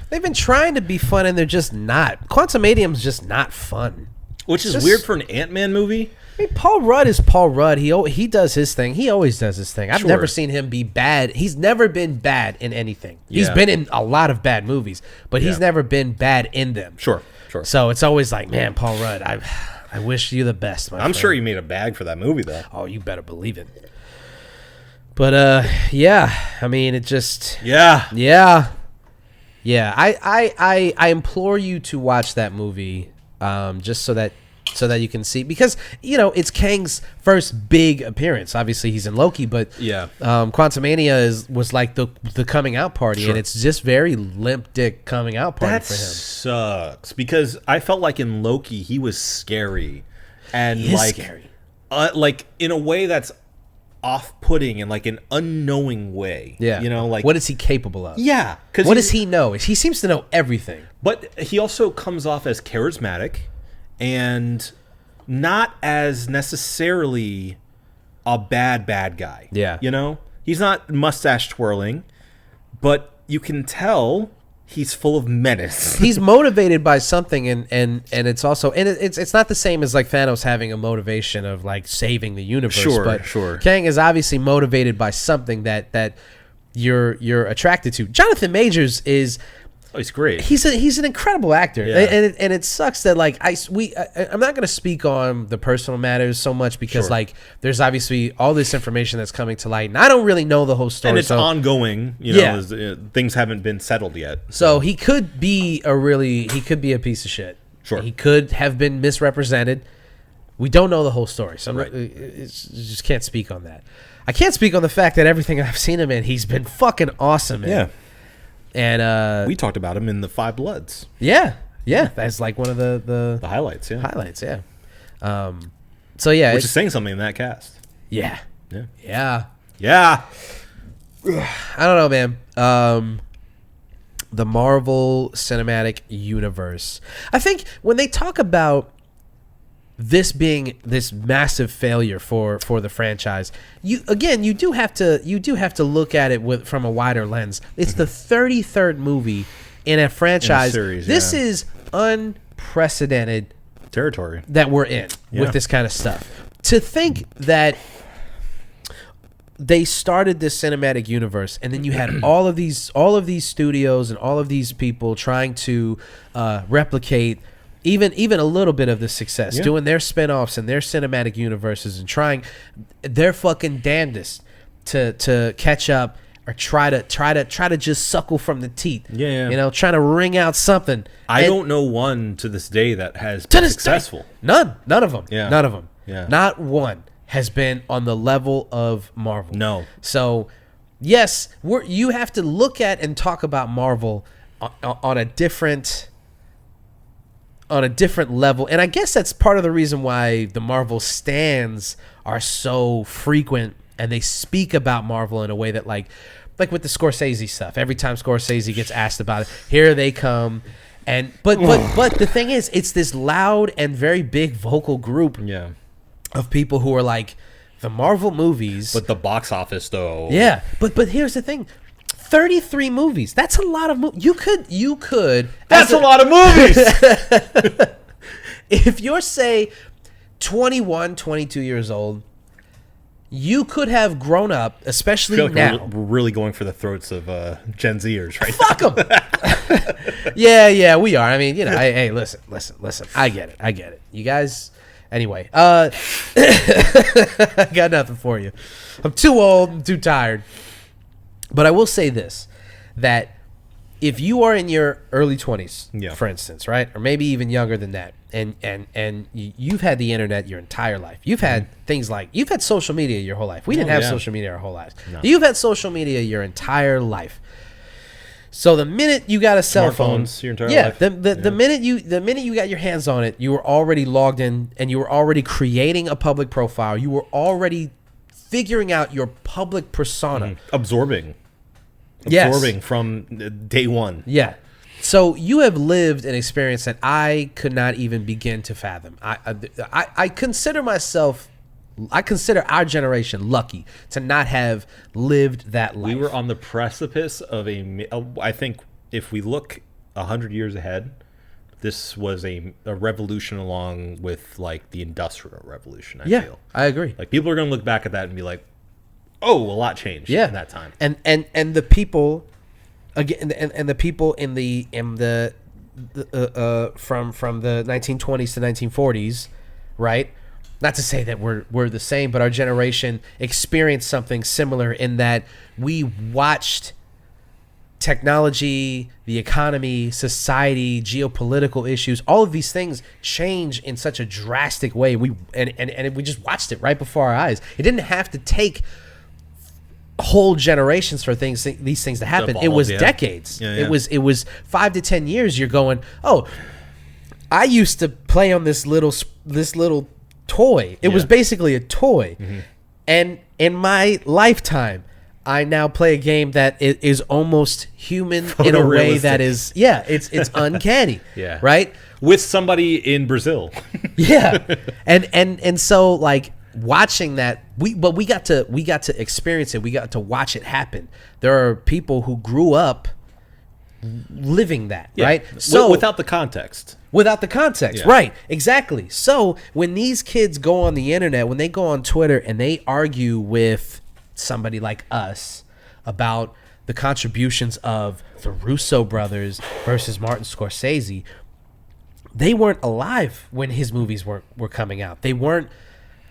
They've been trying to be fun, and they're just not. Quantumanium's just not fun. Which is weird for an Ant-Man movie. I mean, Paul Rudd is Paul Rudd. He does his thing. He always does his thing. I've Sure. never seen him be bad. He's never been bad in anything. He's Yeah. been in a lot of bad movies, but he's Yeah. never been bad in them. Sure. So it's always like, man, Paul Rudd, I wish you the best, my I'm friend. sure he made a bag for that movie, though. Oh, you better believe it. But yeah, I mean, it just Yeah. I implore you to watch that movie, just so that so that you can see, because it's Kang's first big appearance. Obviously he's in Loki, but Quantumania was like the coming out party, and it's just very limp dick coming out party for him. Sucks, because I felt like in Loki he was scary, and He is scary. Like in a way that's off-putting in like an unknowing way. Yeah, like what is he capable of? Yeah, because what does he know? He seems to know everything, but he also comes off as charismatic and not as necessarily a bad guy. Yeah. He's not mustache twirling, but you can tell he's full of menace. He's motivated by something, and it's also, and it's not the same as like Thanos having a motivation of like saving the universe. Sure. Kang is obviously motivated by something that you're attracted to. Jonathan Majors is. Oh, he's great. He's an incredible actor, Yeah. and it sucks that like I'm not going to speak on the personal matters so much, because like there's obviously all this information that's coming to light, and I don't really know the whole story. And it's ongoing, things haven't been settled yet. So he could be a piece of shit. Sure. He could have been misrepresented. We don't know the whole story, so Right. just can't speak on that. I can't speak on the fact that everything I've seen him in, he's been fucking awesome in. Yeah. And We talked about him in the Five Bloods. yeah, that's like one of the highlights, yeah. highlights, yeah. So yeah, Which is saying something in that cast. yeah. Yeah. I don't know, man. The Marvel Cinematic Universe. I think when they talk about this being this massive failure for the franchise, you do have to look at it from a wider lens. It's the 33rd movie in a franchise. series, this yeah. is unprecedented Territory. that we're in with this kind of stuff. To think that they started this cinematic universe, and then you had all of these studios and all of these people trying to replicate even a little bit of the success, doing their spin-offs and their cinematic universes, and trying their fucking damnedest to catch up, or try to just suckle from the teeth. Trying to wring out something. I don't know one to this day that has been successful. None of them. Yeah. None of them. Yeah. Not one has been on the level of Marvel. No. So, yes, you have to look at and talk about Marvel on a different level, and I guess that's part of the reason why the Marvel stans are so frequent, and they speak about Marvel in a way that like with the Scorsese stuff. Every time Scorsese gets asked about it, here they come. And but the thing is, it's this loud and very big vocal group of people who are like, the Marvel movies. But the box office, though. Yeah, but here's the thing. 33 movies. That's a lot of movies. You could. That's a lot of movies! If you're, say, 21, 22 years old, you could have grown up, especially I feel like now. we're really going for the throats of Gen Zers right Fuck them. Yeah, we are. I mean, hey, listen. I get it. You guys, anyway. I got nothing for you. I'm too old. I'm too tired. But I will say this, that if you are in your early 20s, for instance, right, or maybe even younger than that, and you've had the internet your entire life, you've had things like, you've had social media your whole life. We didn't have social media our whole lives. No. You've had social media your entire life. So the minute you got a cell phone, your entire life. The minute you got your hands on it, you were already logged in, and you were already creating a public profile. You were already figuring out your public persona, absorbing from day one. Yeah. So you have lived an experience that I could not even begin to fathom. I consider our generation lucky to not have lived that life. We were on the precipice of I think if we look 100 years ahead, this was a revolution along with like the Industrial Revolution, I feel. I agree. Like people are going to look back at that and be like, oh, a lot changed in that time. And the people again, and the people in the from the 1920s to 1940s, right? Not to say that we're the same, but our generation experienced something similar in that we watched technology, the economy, society, geopolitical issues, all of these things change in such a drastic way. We just watched it right before our eyes. It didn't have to take whole generations for these things to happen. It was decades. Yeah. It was 5 to 10 years. You're going, oh, I used to play on this little toy. It was basically a toy, and in my lifetime, I now play a game that is almost human in a way that is, it's uncanny. Yeah. Right? With somebody in Brazil. Yeah. And so like watching that, we got to experience it. We got to watch it happen. There are people who grew up living that, right? So without the context. Right? Exactly. So when these kids go on the internet, when they go on Twitter and they argue with somebody like us about the contributions of the Russo brothers versus Martin Scorsese, they weren't alive when his movies were coming out. They weren't,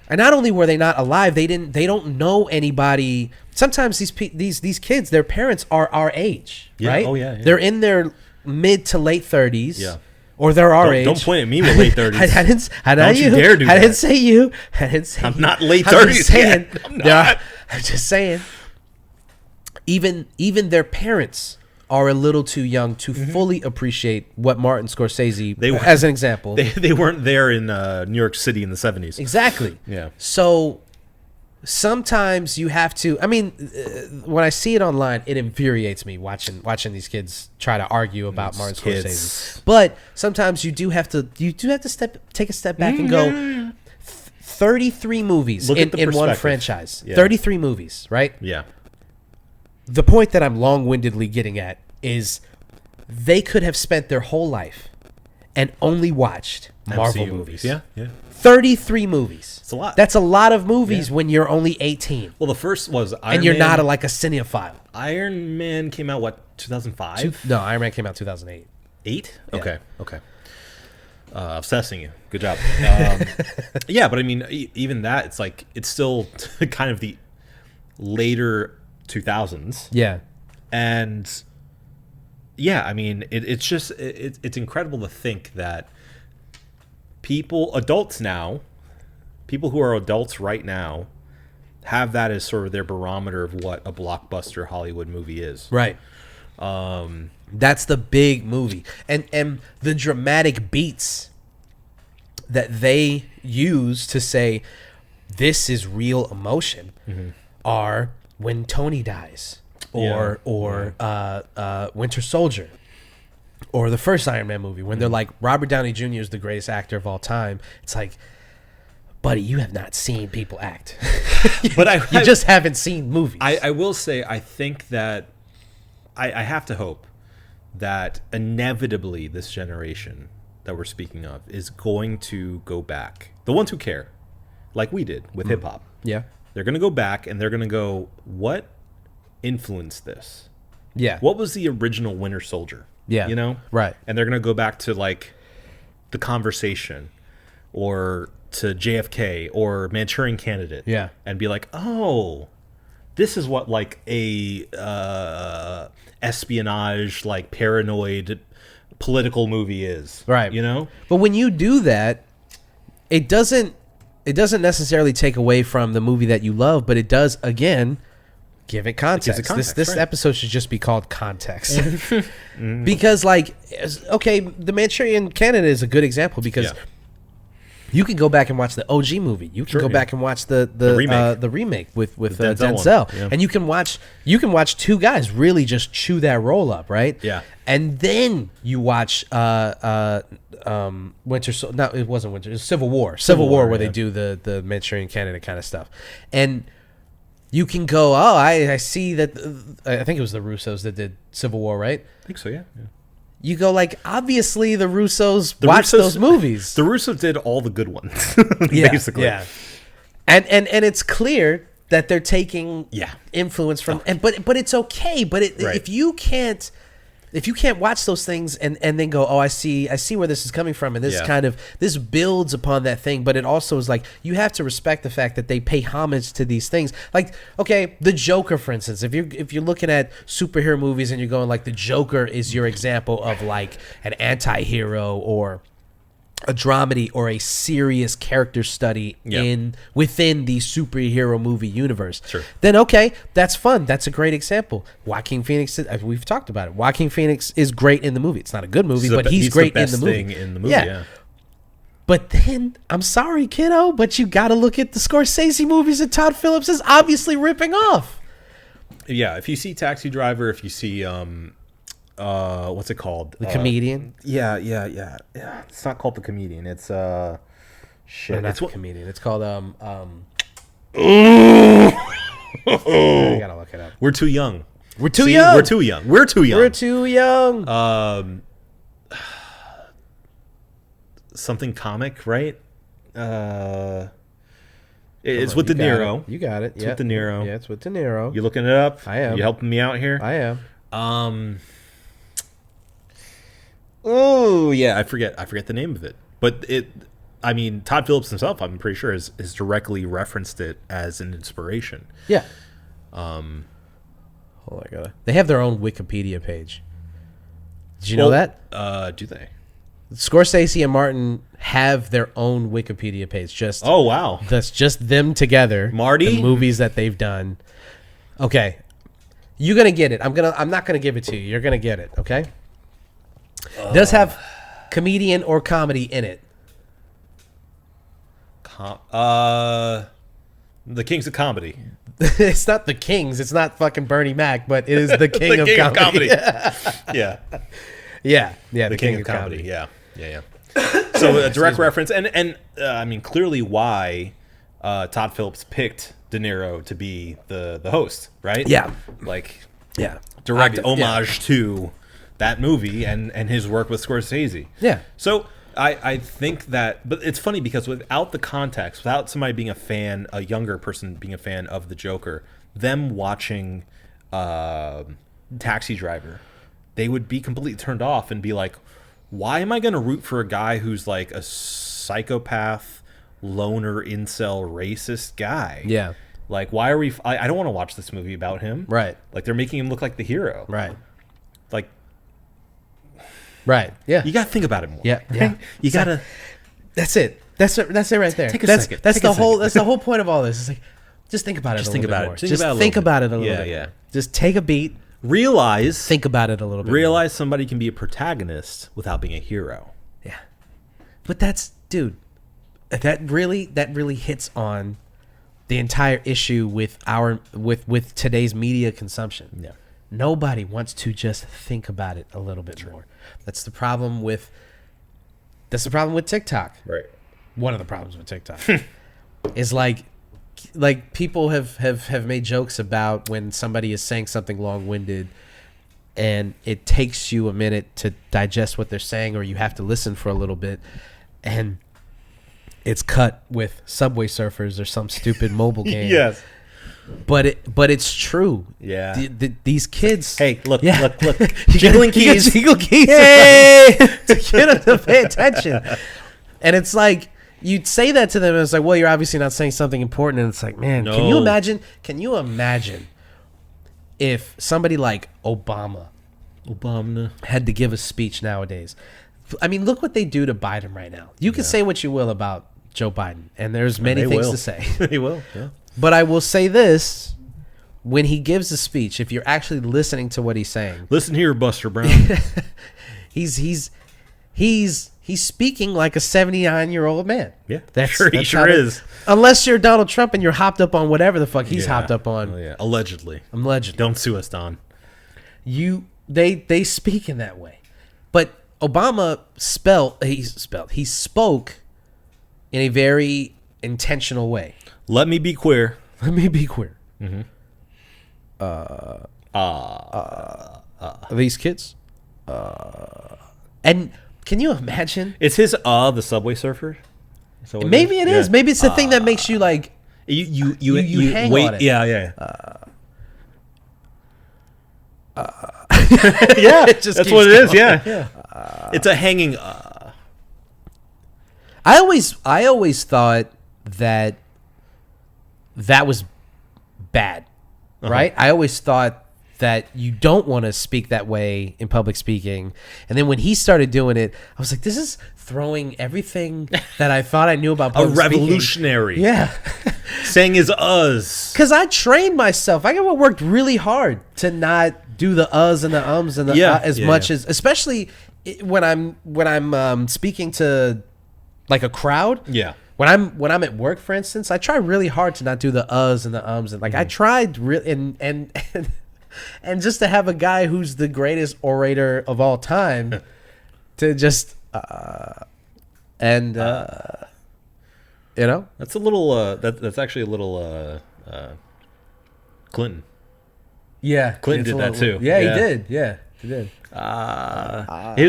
and not only were they not alive, they don't know anybody. Sometimes these kids, their parents are our age, right? Oh yeah. They're in their mid to late 30s. Yeah. Or they're our age. Don't point at me with late 30s. Don't you dare do that. I didn't say you. I'm not late 30s yet. I'm not. I'm just saying. Even their parents are a little too young to fully appreciate what Martin Scorsese, as an example. They weren't there in New York City in the 70s. Exactly. Yeah. So sometimes you have to. I mean, when I see it online, it infuriates me watching these kids try to argue about Martin Scorsese. But sometimes you do have to take a step back and go. 33 movies in one franchise. Yeah. 33 movies, right? Yeah. The point that I'm long-windedly getting at is they could have spent their whole life and only watched Marvel movies. Yeah. 33 movies. It's a lot. That's a lot of movies when you're only 18. Well, the first was Iron Man. And you're not a cinephile. Iron Man came out, 2005? No, Iron Man came out 2008. 8? Yeah. Okay. Obsessing you. Good job. Yeah, but I mean, even that, it's still kind of the later 2000s. Yeah. And yeah, I mean, it's just, it's incredible to think that adults who are adults right now, have that as sort of their barometer of what a blockbuster Hollywood movie is. Right. That's the big movie. And the dramatic beats that they use to say this is real emotion are when Tony dies or Winter Soldier or the first Iron Man movie when they're like, Robert Downey Jr. is the greatest actor of all time. It's like, buddy, you have not seen people act. But you just haven't seen movies. I will say, I think that I have to hope that inevitably this generation that we're speaking of is going to go back. The ones who care, like we did with hip hop. Yeah. They're going to go back and they're going to go, what influenced this? Yeah. What was the original Winter Soldier? Yeah. You know? Right. And they're going to go back to like The Conversation or to JFK or Manchurian Candidate. Yeah. And be like, oh, this is what like a espionage, like paranoid political movie is. Right. You know? But when you do that, it doesn't necessarily take away from the movie that you love, but it does, again, give it context. It gives it context, this right. episode should just be called Context. Because, like, okay, The Manchurian Candidate is a good example because you can go back and watch the OG movie. You can go back and watch the remake with Denzel. Yeah. And you can watch two guys really just chew that roll up, right? Yeah. And then you watch it wasn't Winter, it was Civil War. Civil War where they do the Manchurian Candidate kind of stuff. And you can go, oh, I see that. I think it was the Russos that did Civil War, right? I think so, yeah. You go like, obviously the Russos watched those movies. The Russos did all the good ones, basically. Yeah. And it's clear that they're taking influence from, but it's okay. But if you can't if you can't watch those things and then go, oh, I see where this is coming from, and this kind of this builds upon that thing, but it also is like you have to respect the fact that they pay homage to these things. Like, okay, the Joker, for instance, if you're looking at superhero movies and you're going like the Joker is your example of like an anti-hero or a dramedy or a serious character study within the superhero movie universe, then okay, that's fun. That's a great example. Joaquin Phoenix, we've talked about it. Joaquin Phoenix is great in the movie. It's not a good movie, but he's great in the movie. Thing in the movie. Yeah. But then, I'm sorry, kiddo, but you got to look at the Scorsese movies that Todd Phillips is obviously ripping off. Yeah, if you see Taxi Driver, if you see what's it called? The Comedian? Yeah. It's not called The Comedian. It's shit. No, not it's The Comedian. It's called I gotta look it up. We're too young. We're too young. We're too young. We're too young. We're too young. Something comic, right? It's with De Niro. You got it. It's with De Niro. Yeah, it's with De Niro. You looking it up? I am. You helping me out here? I am. Oh yeah, I forget the name of it. But Todd Phillips himself, I'm pretty sure, has directly referenced it as an inspiration. Yeah. Hold on, they have their own Wikipedia page. Did you know that? Do they? Scorsese and Martin have their own Wikipedia page. Just oh wow, that's just them together. Marty, the movies that they've done. Okay, you're gonna get it. I'm not gonna give it to you. You're gonna get it. Okay. Does have comedian or comedy in it. The Kings of Comedy. It's not the Kings. It's not fucking Bernie Mac, but it is the King, the of, King comedy. of Comedy. Yeah. The King of Comedy. Yeah. So a direct reference, and I mean clearly why Todd Phillips picked De Niro to be the host, right? Yeah. Like direct homage to that movie and his work with Scorsese. Yeah. So I think that, but it's funny because without the context, without somebody being a fan, a younger person being a fan of the Joker, them watching Taxi Driver, they would be completely turned off and be like, why am I going to root for a guy who's like a psychopath, loner, incel, racist guy? Yeah. Like, why are we... I don't want to watch this movie about him. Right. Like, they're making him look like the hero. Right. Like... Right. Yeah. You got to think about it more. Yeah. Yeah. You got to... That's it. That's it right there. Take a second. That's the whole point of all this. It's like, just think about it a little bit more. Just think about it a little bit. Yeah. Just take a beat. Think about it a little bit. Realize somebody can be a protagonist without being a hero. Yeah. But that's, dude, that really hits on the entire issue with with today's media consumption. Yeah. Nobody wants to just think about it a little bit more. That's the problem with TikTok. Right. One of the problems with TikTok is like people have made jokes about when somebody is saying something long-winded and it takes you a minute to digest what they're saying, or you have to listen for a little bit, and it's cut with Subway Surfers or some stupid mobile game. Yes. But it's true. Yeah. These kids. Hey, look. Jiggling keys. Jiggle keys. Hey! To get them to pay attention. And it's like, you'd say that to them, and it's like, well, you're obviously not saying something important. And it's like, man, No. Can you imagine if somebody like Obama had to give a speech nowadays? I mean, look what they do to Biden right now. You can say what you will about Joe Biden, and there's many things to say. They will, yeah. But I will say this: when he gives a speech, if you're actually listening to what he's saying, listen here, Buster Brown. he's speaking like a 79-year-old man. Yeah, that's he sure is. Unless you're Donald Trump and you're hopped up on whatever the fuck he's hopped up on. Oh, yeah. Allegedly. Don't sue us, Don. They speak in that way, but Obama he spoke in a very intentional way. Let me be queer. Mm-hmm. These kids. And can you imagine? Is his the Subway Surfer? So maybe it is. Maybe it's the thing that makes you like you hang wait. on it. Yeah. Yeah, just that's keeps what it is. going. Yeah, it's a hanging. I always thought that was bad, right? I always thought that you don't want to speak that way in public speaking. And then when he started doing it, I was like, this is throwing everything that I thought I knew about A public speaking. revolutionary. Yeah. Saying is us. Because I trained myself. I worked really hard to not do the uhs and the ums and the as much as, especially when I'm speaking to like a crowd. Yeah. When I'm at work, for instance, I try really hard to not do the uhs and the ums and like I tried really and just to have a guy who's the greatest orator of all time to just you know, That's a little. That's actually a little. Clinton. yeah, Clinton it's did a that little- too. Yeah, Yeah. he did. Yeah, he did.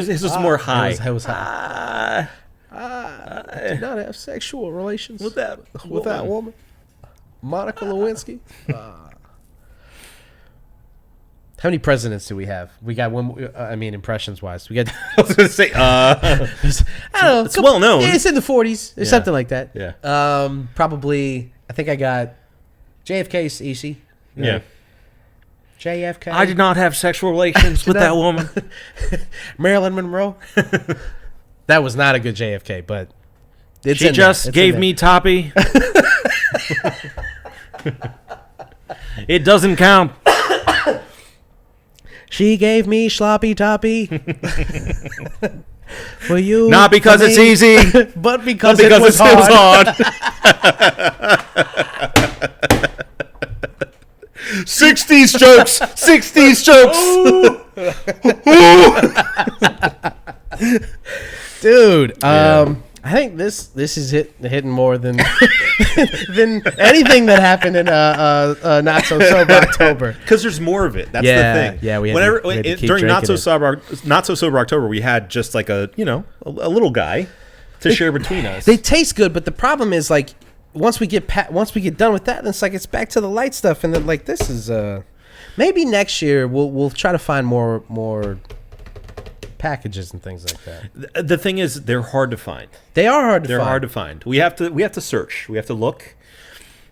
His was more high. It was high. I did not have sexual relations With that woman. Monica Lewinsky. How many presidents do we have? We got one. I mean, impressions wise, we got. I was gonna say. I don't know. It's well known. Yeah, it's in the 40s or something like that. Yeah. Probably. I think I got JFK's easy. Yeah. JFK. I did not have sexual relations with that woman. Marilyn Monroe. That was not a good JFK, but it's She in there. just It's gave in me toppy. It doesn't count. She gave me sloppy toppy. For you, Not because for it's me, easy, but because, because it was it was hard. hard. 60s jokes. 60s jokes. Dude, Yeah. I think this is hitting more than than anything that happened in Not So Sober October. Because there's more of it. That's Yeah, the thing. yeah, we had Whenever to- we had to keep during Not So drinking Sober October, we had just like a little guy to share between us. They taste good, but the problem is like once we get done with that, then it's like it's back to the light stuff, and then like this is maybe next year we'll try to find more packages and things like that. The thing is, they're hard to find. They are hard to They're find. hard to find. We have to search. We have to look.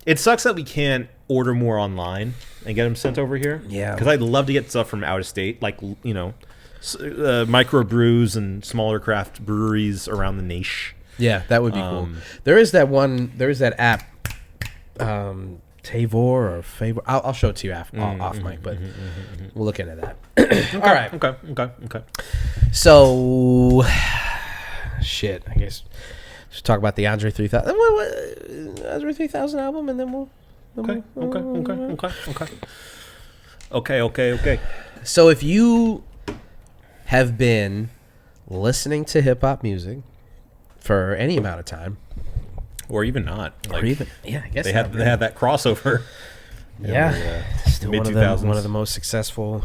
It sucks that we can't order more online and get them sent over here. Yeah. Because I'd love to get stuff from out of state, like micro brews and smaller craft breweries around the niche. Yeah, that would be cool. There is that app, Tavor or Favor. I'll show it to you off mic, but we'll look into that. All right. Okay. So, shit. I guess let's talk about the Andre 3000. Andre 3000 album, and then we'll. Okay. So, if you have been listening to hip hop music for any amount of time, Or even not. or even I guess they not had really. that crossover. Yeah, still one mid-2000s. of the most successful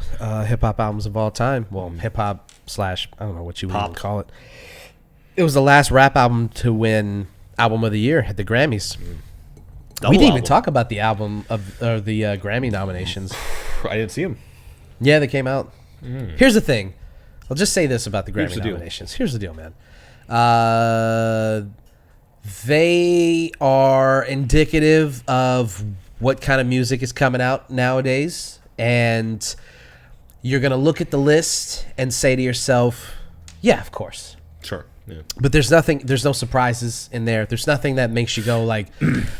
hip hop albums of all time. Well, hip hop / I don't know what you would even Pop. call it. It was the last rap album to win Album of the Year at the Grammys. Double We didn't even album. talk about the album or the Grammy nominations. I didn't see him. Yeah, they came out. Here's the thing. I'll just say this about the Here's Grammy the deal. nominations. Here's the deal, man. They are indicative of what kind of music is coming out nowadays. And you're going to look at the list and say to yourself, yeah, of course. Sure. Yeah. But there's no surprises in there. There's nothing that makes you go like,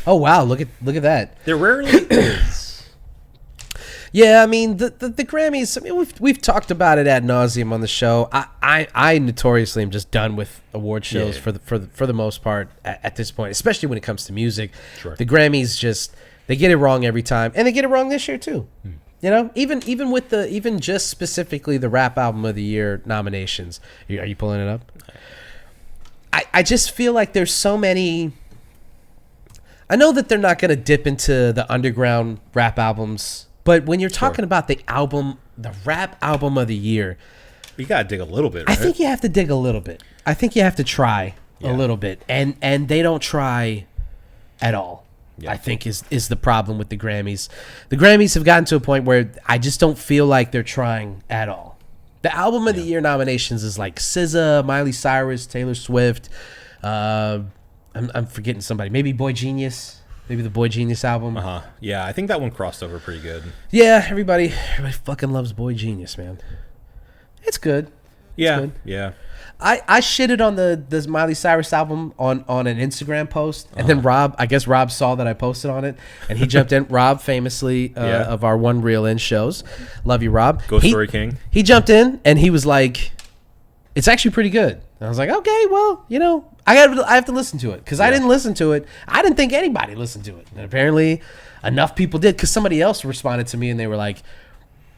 oh, wow, look at that. There rarely is. Yeah, I mean the Grammys. I mean we've talked about it ad nauseum on the show. I notoriously am just done with award shows Yeah. for the most part at this point, especially when it comes to music. Sure. The Grammys they get it wrong every time, and they get it wrong this year too. You know, even with even just specifically the Rap Album of the Year nominations. Are you pulling it up? I just feel like there's so many. I know that they're not going to dip into the underground rap albums, but when you're talking about the Rap Album of the Year, You gotta dig a little bit. I Right? think you have to dig a little bit. I think you have to try a little bit, and they don't try at all. Yeah. I think is the problem with the Grammys. The Grammys have gotten to a point where I just don't feel like they're trying at all. The album of the year nominations is like SZA, Miley Cyrus, Taylor Swift. I'm forgetting somebody. Maybe Boy Genius. Maybe the Boy Genius album. Yeah, I think that one crossed over pretty good. Yeah, everybody fucking loves Boy Genius, man. It's good. Yeah, good. yeah. I shitted on the Miley Cyrus album on an Instagram post, and then Rob saw that I posted on it, and he jumped in. Rob, famously of our One Reel In shows, love you, Rob. Ghost Story King. He jumped in and he was like, "It's actually pretty good." And I was like, "Okay, well, I have to listen to it because I didn't listen to it. I didn't think anybody listened to it, and apparently enough people did because somebody else responded to me and they were like."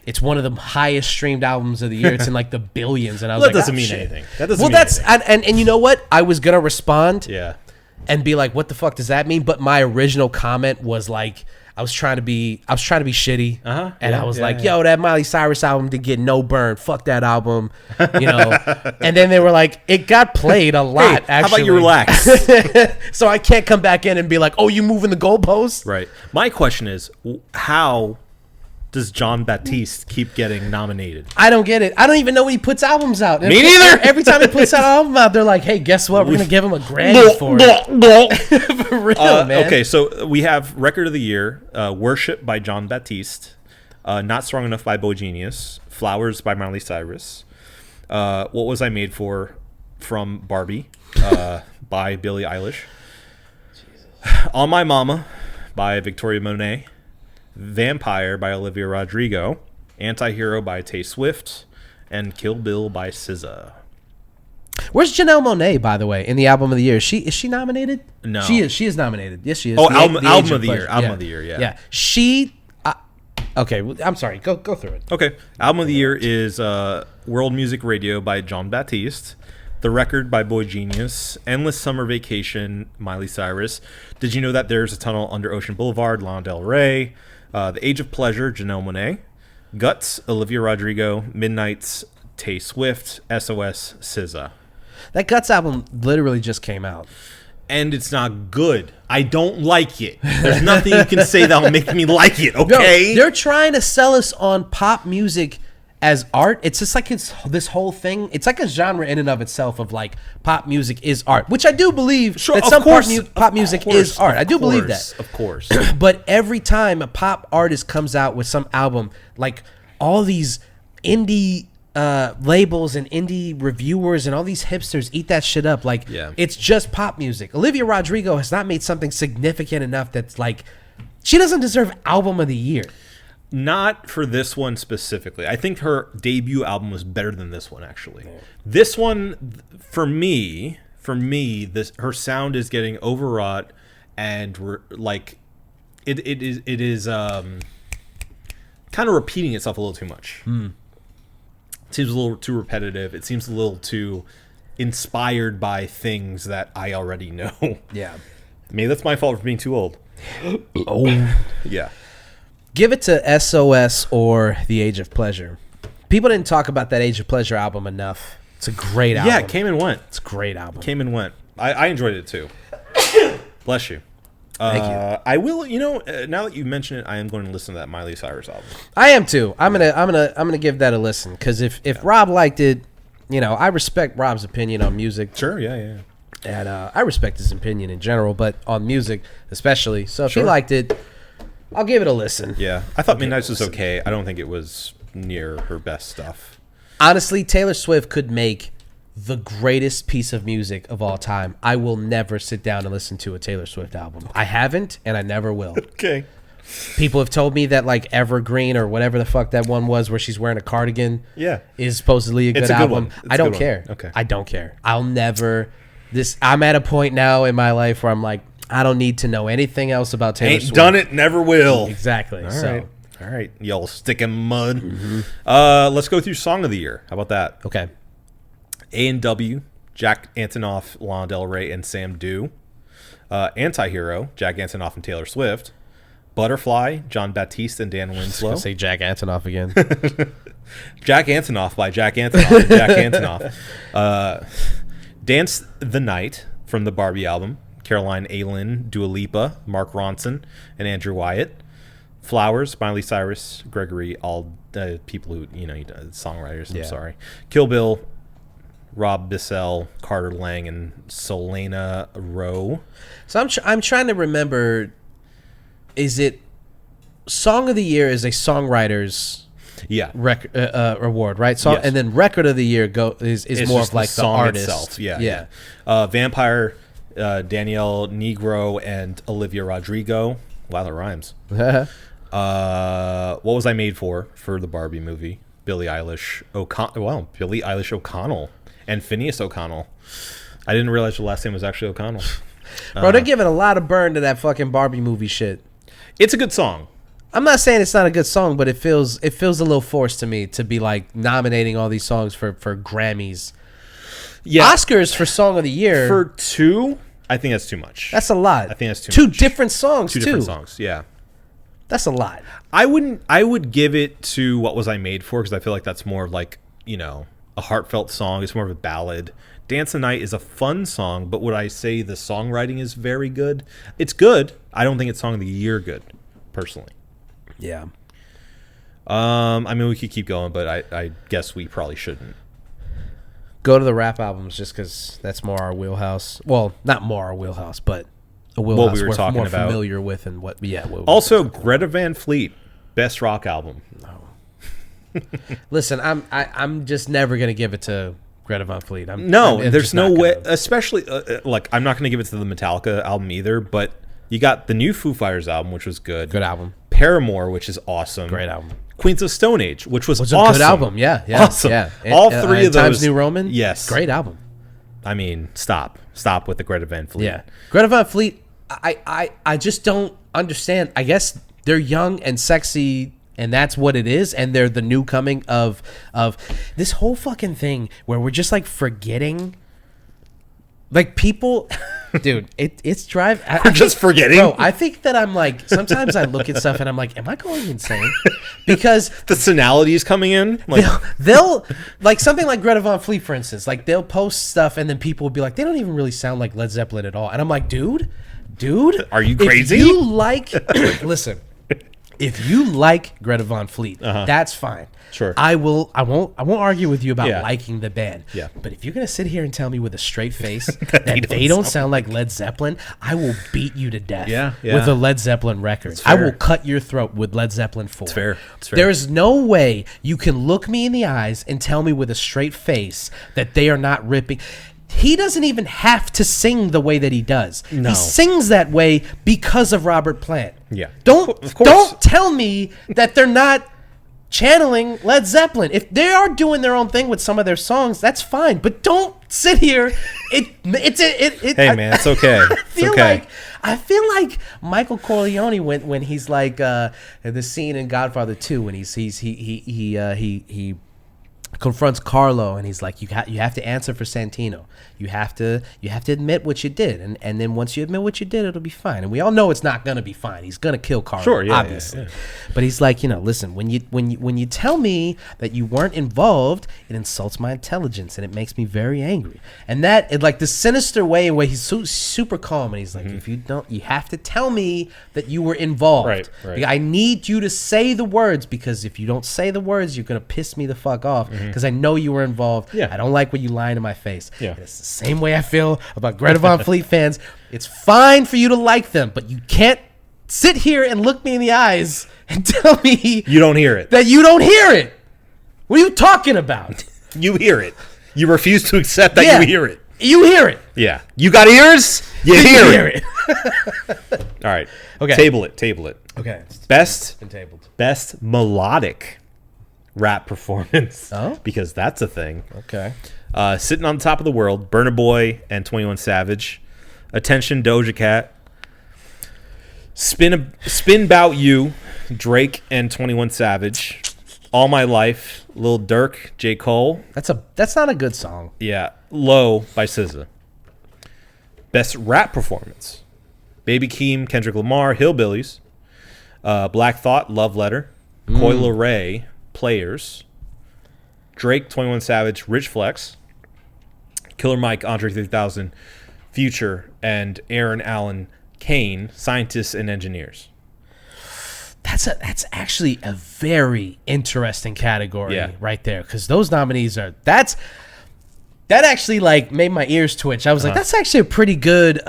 It's one of the highest streamed albums of the year. It's in like the billions, and I was like, "That doesn't mean anything." That doesn't. Well, mean anything. And you know what? I was gonna respond, Yeah, and be like, "What the fuck does that mean?" But my original comment was like, I was trying to be shitty, and I was like, "Yo, that Miley Cyrus album did get no burn. Fuck that album," And then they were like, "It got played a lot." Hey, actually, how about you relax? So I can't come back in and be like, "Oh, you moving the goalposts?" Right. My question is, how does John Baptiste keep getting nominated? I don't get it. I don't even know when he puts albums out. Me neither. Every time he puts an album out, they're like, "Hey, guess what? We're gonna give him a Grammy for it." For real, man. Okay, so we have Record of the Year, Worship by John Baptiste, Not Strong Enough by Boy Genius, Flowers by Miley Cyrus, What Was I Made For from Barbie by Billie Eilish, On My Mama by Victoria Monet, Vampire by Olivia Rodrigo, Anti-Hero by Tay Swift, and Kill Bill by SZA. Where's Janelle Monáe, by the way, in the album of the year? Is she nominated? No. She is nominated. Yes, she is. Oh, The album Age of the Pleasure. year. Album of the year, yeah. Yeah. She... okay, I'm sorry. Go through it. Okay. Album of the year is World Music Radio by John Baptiste, The Record by Boy Genius, Endless Summer Vacation, Miley Cyrus, Did You Know That There's a Tunnel Under Ocean Boulevard, Lana Del Rey, The Age of Pleasure, Janelle Monáe, Guts, Olivia Rodrigo, Midnights, Tay Swift, SOS, SZA. That Guts album literally just came out. And it's not good. I don't like it. There's nothing you can say that'll make me like it, okay? No, they're trying to sell us on pop music as art. It's just like it's this whole thing. It's like a genre in and of itself of like pop music is art, which I do believe that some pop music is art. I do believe that. Of course. But every time a pop artist comes out with some album, like all these indie labels and indie reviewers and all these hipsters eat that shit up. Like, it's just pop music. Olivia Rodrigo has not made something significant enough that's like, she doesn't deserve album of the year. Not for this one specifically. I think her debut album was better than this one, actually. This one, for me, her sound is getting overwrought, and like it is kind of repeating itself a little too much. It seems a little too repetitive. It seems a little too inspired by things that I already know. Yeah. Maybe that's my fault for being too old. Oh. Yeah. Give it to SOS or The Age of Pleasure. People didn't talk about that Age of Pleasure album enough. It's a great album. Yeah, it came and went. It's a great album. Came and went. I enjoyed it too. Bless you. Thank you. I will. Now that you mention it, I am going to listen to that Miley Cyrus album. I am too. I'm gonna give that a listen because if Rob liked it, I respect Rob's opinion on music. Sure. Yeah. And I respect his opinion in general, but on music especially. So if he liked it, I'll give it a listen. Yeah, I thought Midnights was okay. I don't think it was near her best stuff. Honestly, Taylor Swift could make the greatest piece of music of all time. I will never sit down and listen to a Taylor Swift album. I haven't, and I never will. Okay. People have told me that like Evergreen or whatever the fuck that one was where she's wearing a cardigan is supposedly a good album. I don't care. Okay. I don't care. I'll never... I'm at a point now in my life where I'm like, I don't need to know anything else about Taylor Swift. Ain't done it, never will. Exactly. All right. Y'all stick in mud. Let's go through Song of the Year. How about that? Okay. A&W, Jack Antonoff, Lana Del Rey, and Sam Dew. Anti-Hero, Jack Antonoff and Taylor Swift. Butterfly, John Baptiste and Dan Winslow. Say Jack Antonoff again. Jack Antonoff by Jack Antonoff and Jack Antonoff. Dance the Night from the Barbie album. Caroline Aylin, Dua Lipa, Mark Ronson, and Andrew Wyatt. Flowers, Miley Cyrus, Gregory, all people who songwriters. Yeah. I'm sorry. Kill Bill, Rob Bissell, Carter Lang, and Solana Rowe. So I'm trying to remember. Is it Song of the Year is a songwriter's Yeah. award, right? Song, Yes. And then Record of the Year is It's more just of like the song artist. itself. Yeah. Yeah. Vampire, Danielle Negro, and Olivia Rodrigo. Wow, that rhymes. What Was I Made For the Barbie movie? Billie Eilish O'Connell and Phineas O'Connell. I didn't realize the last name was actually O'Connell. Bro, they're giving a lot of burn to that fucking Barbie movie shit. It's a good song. I'm not saying it's not a good song, but it feels a little forced to me to be like nominating all these songs for Grammys. Yeah. Oscars for Song of the Year. For 2, I think that's too much. That's a lot. I think that's too Two much. different songs, Two different songs, yeah. That's a lot. I would give it to What Was I Made For, because I feel like that's more of like, a heartfelt song. It's more of a ballad. Dance the Night is a fun song, but would I say the songwriting is very good? It's good. I don't think it's Song of the Year good, personally. Yeah. I mean, we could keep going, but I guess we probably shouldn't. Go to the rap albums just because that's more our wheelhouse. Well, not more our wheelhouse, but a wheelhouse we were we're talking more about. familiar with and what. Yeah. What Also, Greta Van Fleet, best rock album. Listen, I'm just never gonna give it to Greta Van Fleet. There's just no not way. gonna. Especially, like, I'm not going to give it to the Metallica album either, but you got the new Foo Fighters album, which was good. Good album. Paramore, which is awesome. Great album. Queens of Stone Age, which was It's awesome. a good album. Yeah. Awesome. Yeah. All three of those. Times New Roman. Yes. Great album. I mean, stop with the Greta Van Fleet. Yeah. Greta Van Fleet. I just don't understand. I guess they're young and sexy, and that's what it is. And they're the new coming of this whole fucking thing where we're just like forgetting, like people. Dude, it's drive. We're just forgetting. Bro, I think that I'm like, sometimes I look at stuff and I'm like, am I going insane? Because The senality is coming in. Like, they'll like something like Greta Van Fleet, for instance, like they'll post stuff and then people will be like, they don't even really sound like Led Zeppelin at all. And I'm like, dude, Are you crazy? If you like, listen, if you like Greta Van Fleet, that's fine. Sure. I won't argue with you about Yeah. liking the band. Yeah. But if you're gonna sit here and tell me with a straight face that they don't sound like Led Zeppelin, I will beat you to death. Yeah. With a Led Zeppelin record. I will cut your throat with Led Zeppelin 4. It's fair. There is no way you can look me in the eyes and tell me with a straight face that they are not ripping. He doesn't even have to sing the way that he does. No. He sings that way because of Robert Plant. Yeah. Don't Of course. don't tell me that they're not channeling Led Zeppelin. If they are doing their own thing with some of their songs, that's fine. But don't sit here. Hey man, it's okay. I feel like Michael Corleone when he's like the scene in Godfather 2 when he confronts Carlo and he's like, you have to answer for Santino. You have to admit what you did, and then once you admit what you did, it'll be fine. And we all know it's not gonna be fine. He's gonna kill Carlo, Sure, yeah, obviously. yeah. But he's like, listen, when you tell me that you weren't involved, it insults my intelligence and it makes me very angry. And that, like the sinister way where he's super calm and he's like, if you don't, you have to tell me that you were involved. Right. Like, I need you to say the words, because if you don't say the words, you're gonna piss me the fuck off, because I know you were involved. Yeah. I don't like when you lying to my face. Yeah. And it's the same way I feel about Greta Van Fleet fans. It's fine for you to like them, but you can't sit here and look me in the eyes and tell me You don't hear it. that you don't hear it. What are you talking about? You hear it. You refuse to accept that Yeah. you hear it. You hear it. Yeah. You got ears? You hear it. it. All right. Okay. Table it. Okay. It's Best been tabled. melodic rap performance. Oh? Because that's a thing. Okay. Sitting on Top of the World, Burna Boy and 21 Savage. Attention, Doja Cat. Spin Bout You, Drake and 21 Savage. All My Life, Lil Durk, J. Cole. That's not a good song. Yeah, Low by SZA. Best rap performance. Baby Keem, Kendrick Lamar, Hillbillies. Black Thought, Love Letter. Coi Leray, Players. Drake, 21 Savage, Rich Flex. Killer Mike, Andre 3000, Future, and Aaron Allen Kane, Scientists and Engineers. That's actually a very interesting category Yeah. right there, because those nominees are that actually like made my ears twitch. I was like, that's actually a pretty good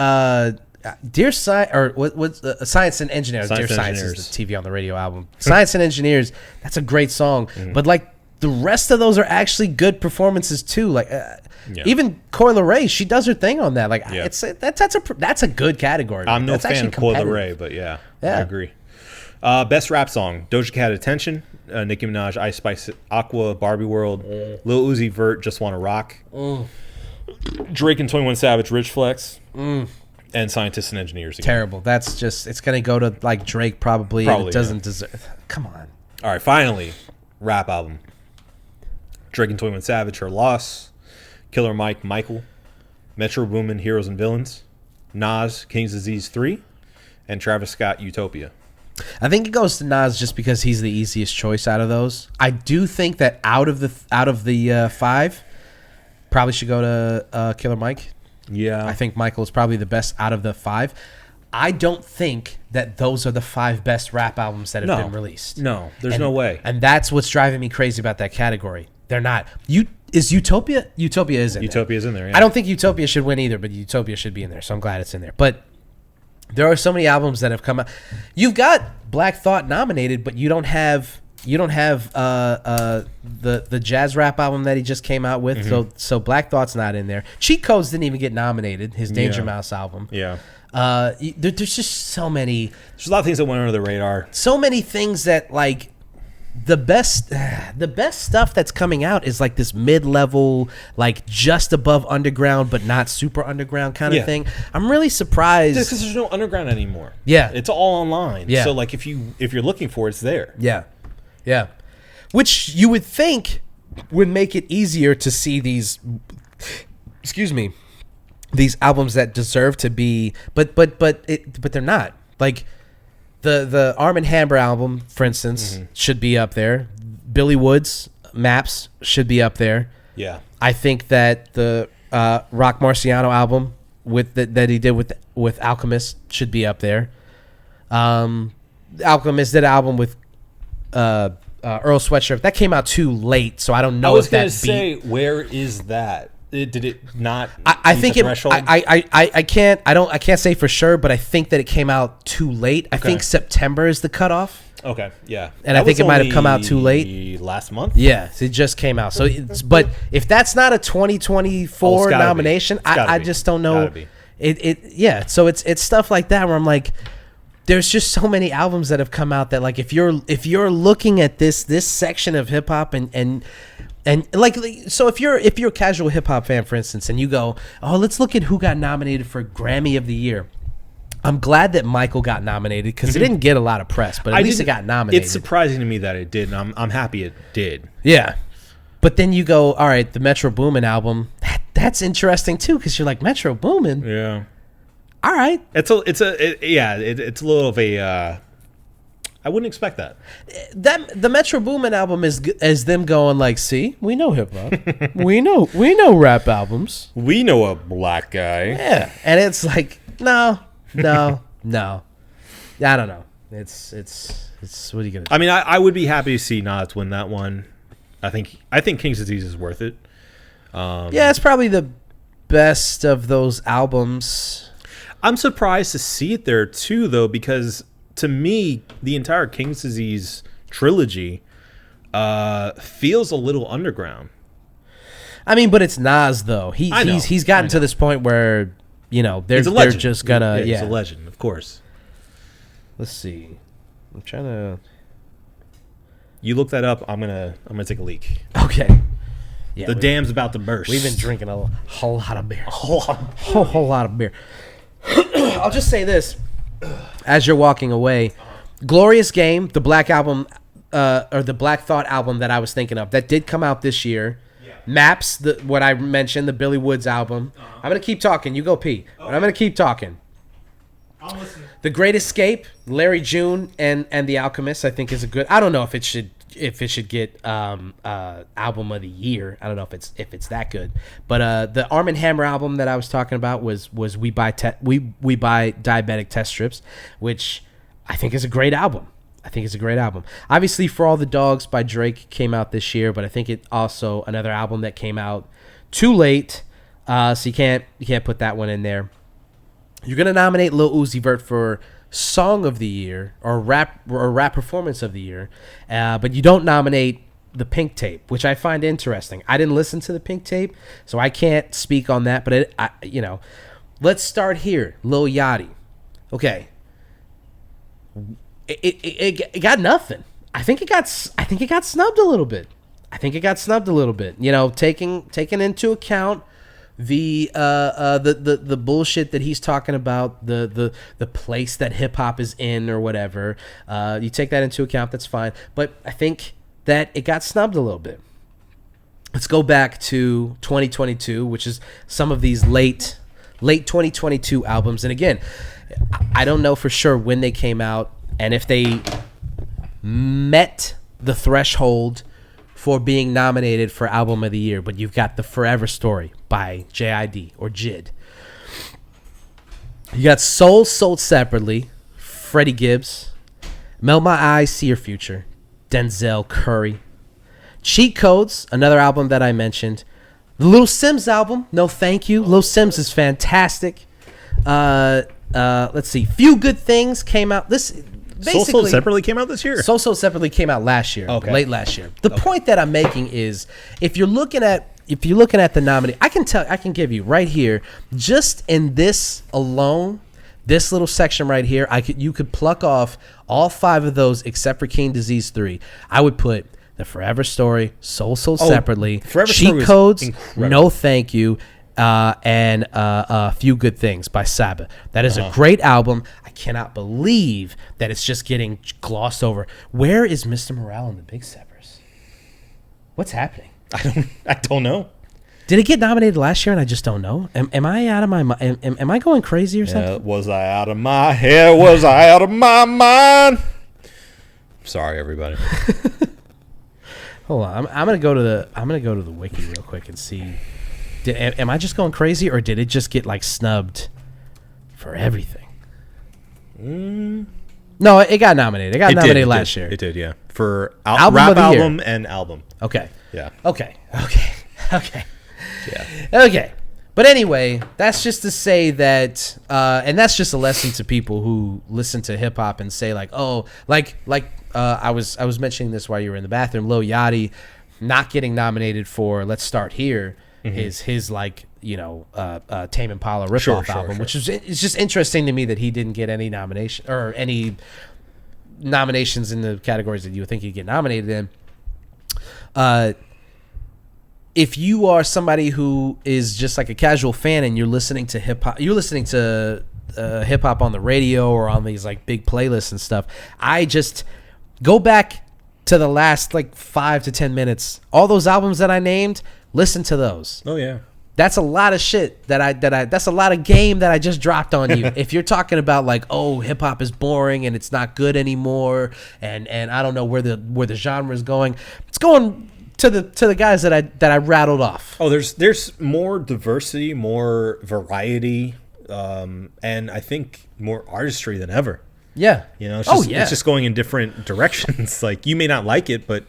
Dear Science, or what's Science and Engineers. Science Dear and Science Engineers. is the TV on the radio album. Science and Engineers, that's a great song, but like the rest of those are actually good performances too. Like even Coi Ray, she does her thing on that. Like that's a good category. I'm no That's fan actually of Coi competitive. Ray, but yeah, I Yeah. agree. Best rap song: Doja Cat, Attention, Nicki Minaj, Ice Spice, Aqua, Barbie World, Lil Uzi Vert, Just Wanna Rock, Drake and 21 Savage, Rich Flex, and Scientists and Engineers. Again. Terrible. That's just, it's gonna go to like Drake probably. And Probably, it doesn't deserve. Come on. All right, finally, rap album: Drake and 21 Savage, Her Loss, Killer Mike, Michael, Metro Boomin, Heroes and Villains, Nas, King's Disease 3, and Travis Scott, Utopia. I think it goes to Nas just because he's the easiest choice out of those. I do think that out of the five, probably should go to Killer Mike. Yeah, I think Michael is probably the best out of the five. I don't think that those are the five best rap albums that have been released. No, there's no way. And that's what's driving me crazy about that category. They're not. Is Utopia? Utopia is in there. Utopia's in there. Yeah. I don't think Utopia should win either, but Utopia should be in there. So I'm glad it's in there. But there are so many albums that have come out. You've got Black Thought nominated, but you don't have the jazz rap album that he just came out with. So Black Thought's not in there. Cheat Codes didn't even get nominated. His Danger Mouse album. Yeah. There's just so many. There's a lot of things that went under the radar. So many things that like. The best stuff that's coming out is like this mid-level, like just above underground but not super underground kind of thing. I'm really surprised Because there's no underground anymore. Yeah. It's all online. Yeah. So like if you're looking for it, it's there. Yeah. Which you would think would make it easier to see these albums that deserve to be, but they're not. Like the Arm& Hammer album, for instance, should be up there. Billy Woods Maps should be up there. Yeah. I think that the Rock Marciano album that he did with Alchemist should be up there. Alchemist did an album with Earl Sweatshirt that came out too late, so I don't know. I was if that gonna say, where is that? Did it not? I think the it. threshold? I can't say for sure, but I think that it came out too late. I think September is the cutoff. Okay, yeah, And I think it might have come out too late. Last month. Yeah, it just came out. So, but if that's not a 2024 nomination, I just don't know. Gotta be. Yeah. So it's stuff like that where I'm like, there's just so many albums that have come out that like if you're looking at this section of hip hop and like, so if you're a casual hip hop fan, for instance, and you go, oh, let's look at who got nominated for Grammy of the Year. I'm glad that Michael got nominated because it didn't get a lot of press, but at least it got nominated. It's surprising to me that it did, and I'm happy it did. Yeah. But then you go, all right, the Metro Boomin album, that's interesting too, because you're like, Metro Boomin? Yeah. All right. It's a little of a. I wouldn't expect that. The Metro Boomin album is them going like, see, we know hip hop, we know rap albums, We know a black guy. yeah, and it's like, no, I don't know. It's what are you gonna do? I mean, I would be happy to see Nas win that one. I think King's Disease is worth it. Yeah, it's probably the best of those albums. I'm surprised to see it there too, though, because to me, the entire King's Disease trilogy feels a little underground. I mean, but it's Nas though. He's gotten to this point where they're just gonna he's a legend, of course. Let's see. I'm trying to. You look that up. I'm gonna take a leak. Okay. Yeah, The dam's about to burst. We've been drinking a whole lot of beer. Whole lot of beer. I'll just say this. As you're walking away, Glorious Game, the Black album, or the Black Thought album that I was thinking of, that did come out this year. Yeah. Maps, what I mentioned, the Billy Woods album. I'm going to keep talking. You go pee. But I'm going to keep talking. I'm listening. The Great Escape, Larry June, and The Alchemist, I think is a good. I don't know if it should get album of the year. I don't know if it's that good. But the Arm & Hammer album that I was talking about was We Buy Diabetic Test Strips, which I think is a great album. I think it's a great album. Obviously, For All the Dogs by Drake came out this year, but I think it also another album that came out too late, so you can't put that one in there. You're gonna nominate Lil Uzi Vert for Song of the Year or rap performance of the year, but you don't nominate the Pink Tape, which I find interesting. I didn't listen to the Pink Tape, so I can't speak on that. But let's start here. Lil Yachty, okay. It got nothing. I think it got snubbed a little bit. Taking into account the bullshit that he's talking about, the place that hip hop is in or whatever. You take that into account, that's fine. But I think that it got snubbed a little bit. Let's go back to 2022, which is some of these late 2022 albums. And again, I don't know for sure when they came out and if they met the threshold for being nominated for Album of the Year, but you've got The Forever Story by JID or JID. You got Soul Sold Separately, Freddie Gibbs, Melt My Eyes, See Your Future, Denzel Curry. Cheat Codes, another album that I mentioned. The Lil Sims album, No Thank You. Lil Sims is fantastic. Let's see. Few Good Things came out. Soul Sold Separately came out this year? Soul Sold Separately came out last year, late last year. The point that I'm making is if you're looking at the nominee, I can give you right here, just in this alone, this little section right here, you could pluck off all 5 of those except for King Disease 3. I would put The Forever Story, Soul Sold Separately, Cheat Codes, No Thank You, and Few Good Things by Saba. That is a great album. I cannot believe that it's just getting glossed over. Where is Mr. Morale and the Big Steppers? What's happening? I don't know. Did it get nominated last year and I just don't know? Am I out of my mind? Am I going crazy or something? Was I out of my head? Was I out of my mind? Sorry, everybody. Hold on. I'm gonna go to the wiki real quick and see. Am I just going crazy, or did it just get like snubbed for everything? No, it got nominated. It got nominated last year. It did, yeah. For Album rap of the year. album and album. Okay. Yeah. Okay. Yeah. Okay. But anyway, that's just to say that, and that's just a lesson to people who listen to hip hop and say like, oh, I was mentioning this while you were in the bathroom. Lil Yachty not getting nominated for Let's Start Here. His Tame Impala ripoff album, which is it's just interesting to me that he didn't get any nomination or any nominations in the categories that you would think he'd get nominated in. If you are somebody who is just like a casual fan and you're listening to hip hop on the radio or on these like big playlists and stuff, I just go back to the last like 5 to 10 minutes. All those albums that I named, listen to those. Oh yeah. That's a lot of shit that's a lot of game that I just dropped on you. If you're talking about like, oh, hip hop is boring and it's not good anymore, and I don't know where the genre is going, it's going to the guys that I rattled off. Oh, there's more diversity, more variety, and I think more artistry than ever. Yeah. It's just going in different directions. Like, you may not like it, but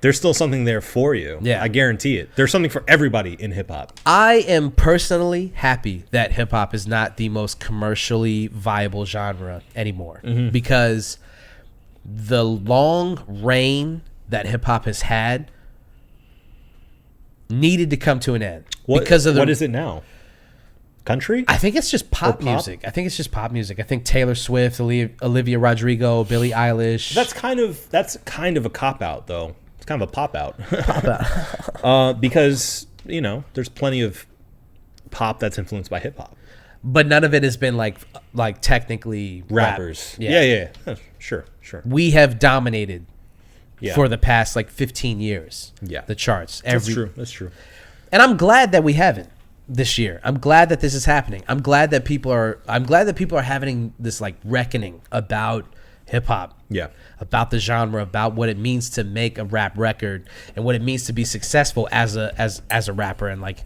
there's still something there for you. Yeah. I guarantee it. There's something for everybody in hip hop. I am personally happy that hip hop is not the most commercially viable genre anymore, because the long reign that hip hop has had needed to come to an end. What is it now? Country? I think it's just pop music. I think Taylor Swift, Olivia Rodrigo, Billie Eilish. That's kind of a cop out, though. It's kind of a pop out. Because there's plenty of pop that's influenced by hip hop, but none of it has been like technically rappers. Rap. Yeah. Sure. We have dominated for the past like 15 years. Yeah, the charts. That's true. And I'm glad that we haven't this year. I'm glad that this is happening. I'm glad that people are having this like reckoning about hip hop. Yeah. About the genre, about what it means to make a rap record and what it means to be successful as a rapper. And like,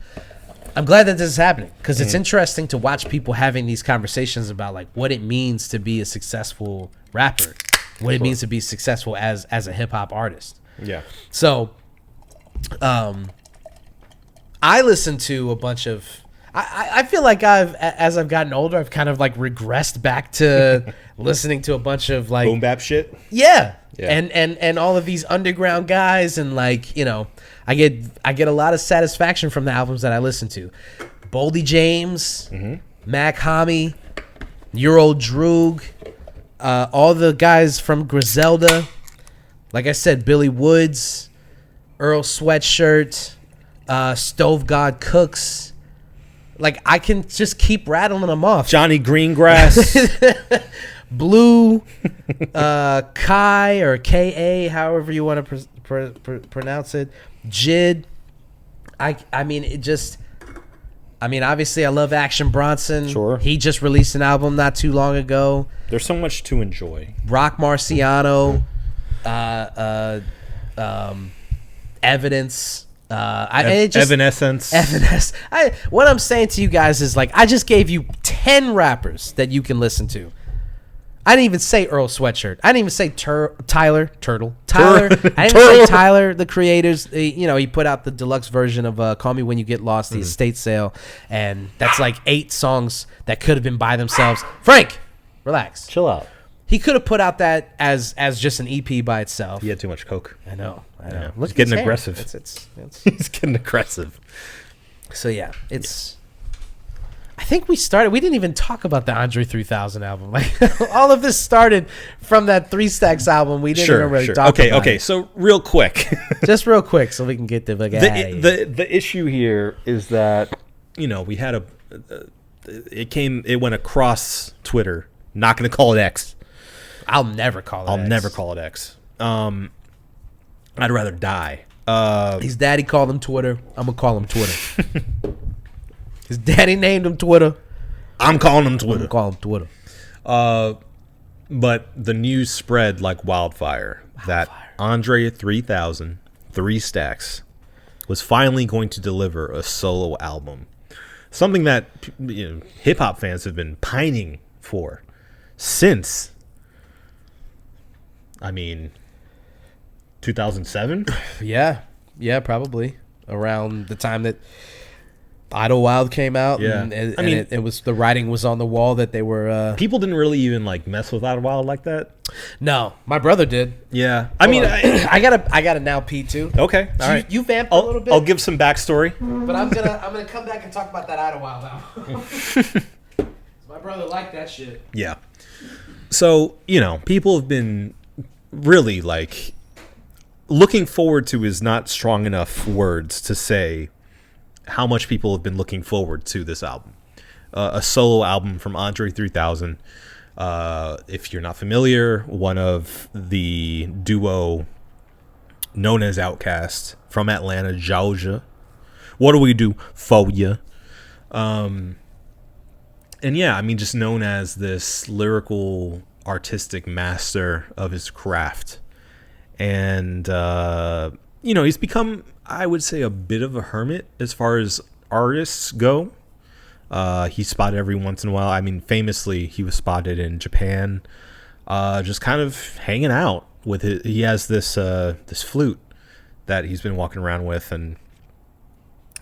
I'm glad that this is happening, because it's interesting to watch people having these conversations about like what it means to be a successful rapper. what it means to be successful as a hip hop artist. Yeah. So, I listen to a bunch of. I feel like as I've gotten older, I've kind of like regressed back to listening to a bunch of like Boom bap shit. Yeah. Yeah. And all of these underground guys, and like, you know, I get a lot of satisfaction from the albums that I listen to. Boldy James, Mac Hami, Your Old Droog, all the guys from Griselda. Like I said, Billy Woods, Earl Sweatshirt, Stove God Cooks. Like, I can just keep rattling them off. Johnny Greengrass. Blue, Kai or K-A, however you want to pronounce it. Jid. I mean, it just... I mean, obviously, I love Action Bronson. Sure. He just released an album not too long ago. There's so much to enjoy. Rock Marciano. Evidence. Evanescence. What I'm saying to you guys is, like, I just gave you 10 rappers that you can listen to. I didn't even say Earl Sweatshirt. I didn't even say Tyler. I didn't even say Tyler, the creators. He put out the deluxe version of Call Me When You Get Lost, the estate sale, and that's like 8 songs that could have been by themselves. Frank, relax. Chill out. He could have put out that as just an EP by itself. He had too much coke. I know. Yeah. Look He's getting at his hair. aggressive. It's He's getting aggressive. So yeah, it's. I think we didn't even talk about the Andre 3000 album. Like, all of this started from that 3 Stacks album. We didn't even really talk about it. Okay. So real quick, just real quick, so we can get the issue here is that we had it went across Twitter. Not going to call it X. I'll never call it. Never call it X. I'd rather die. His daddy called him Twitter. I'm gonna call him Twitter. His daddy named him Twitter. I'm calling him Twitter. I'm gonna call him Twitter. But the news spread like wildfire that Andre 3000, 3 Stacks, was finally going to deliver a solo album. Something that hip hop fans have been pining for since. 2007? Yeah, probably around the time that Idlewild came out. Yeah, and it was, the writing was on the wall that they were. People didn't really even like mess with Idlewild like that. No, my brother did. Yeah, I gotta now pee too. Okay, all right. You vamped a little bit. I'll give some backstory. But I'm gonna come back and talk about that Idlewild now. My brother liked that shit. Yeah. So people have been really like. Looking forward to is not strong enough words to say how much people have been looking forward to this album. A solo album from Andre 3000. If you're not familiar, one of the duo known as Outkast from Atlanta, Georgia. What do we do for ya? And yeah, just known as this lyrical, artistic master of his craft. And, he's become, I would say, a bit of a hermit as far as artists go. He's spotted every once in a while. Famously, he was spotted in Japan, just kind of hanging out with it. He has this flute that he's been walking around with and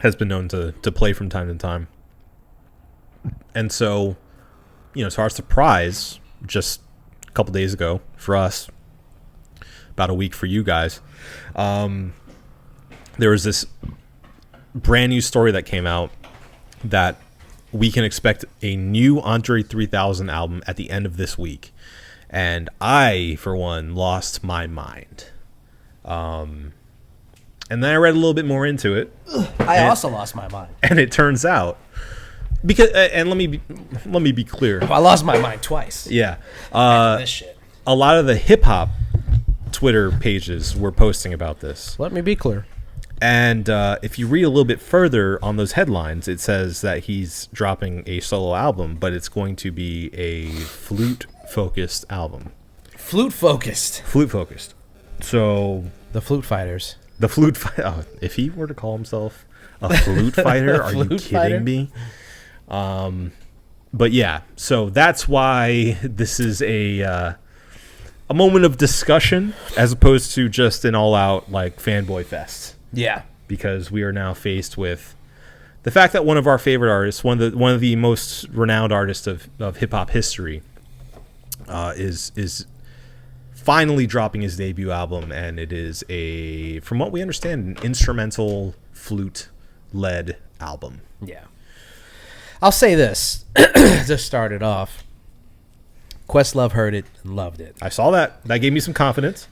has been known to play from time to time. And so, to our surprise, just a couple days ago for us, about a week for you guys, there was this brand new story that came out that we can expect a new Andre 3000 album at the end of this week. And I, for one, lost my mind. And then I read a little bit more into it. I also lost my mind. And it turns out, because and let me be clear. I lost my mind twice. Yeah. This shit. A lot of the hip hop Twitter pages were posting about this. Let me be clear. And if you read a little bit further on those headlines, it says that he's dropping a solo album, but it's going to be a flute-focused album. Flute-focused. So the Flute Fighters. The Flute Fighter. If he were to call himself a flute fighter, are you kidding me? But yeah, so that's why this is a a moment of discussion as opposed to just an all-out like fanboy fest. Yeah. Because we are now faced with the fact that one of our favorite artists, one of the most renowned artists of hip hop history, is finally dropping his debut album, and it is from what we understand, an instrumental flute-led album. Yeah. I'll say this to start it off. Questlove heard it and loved it. I saw that. That gave me some confidence.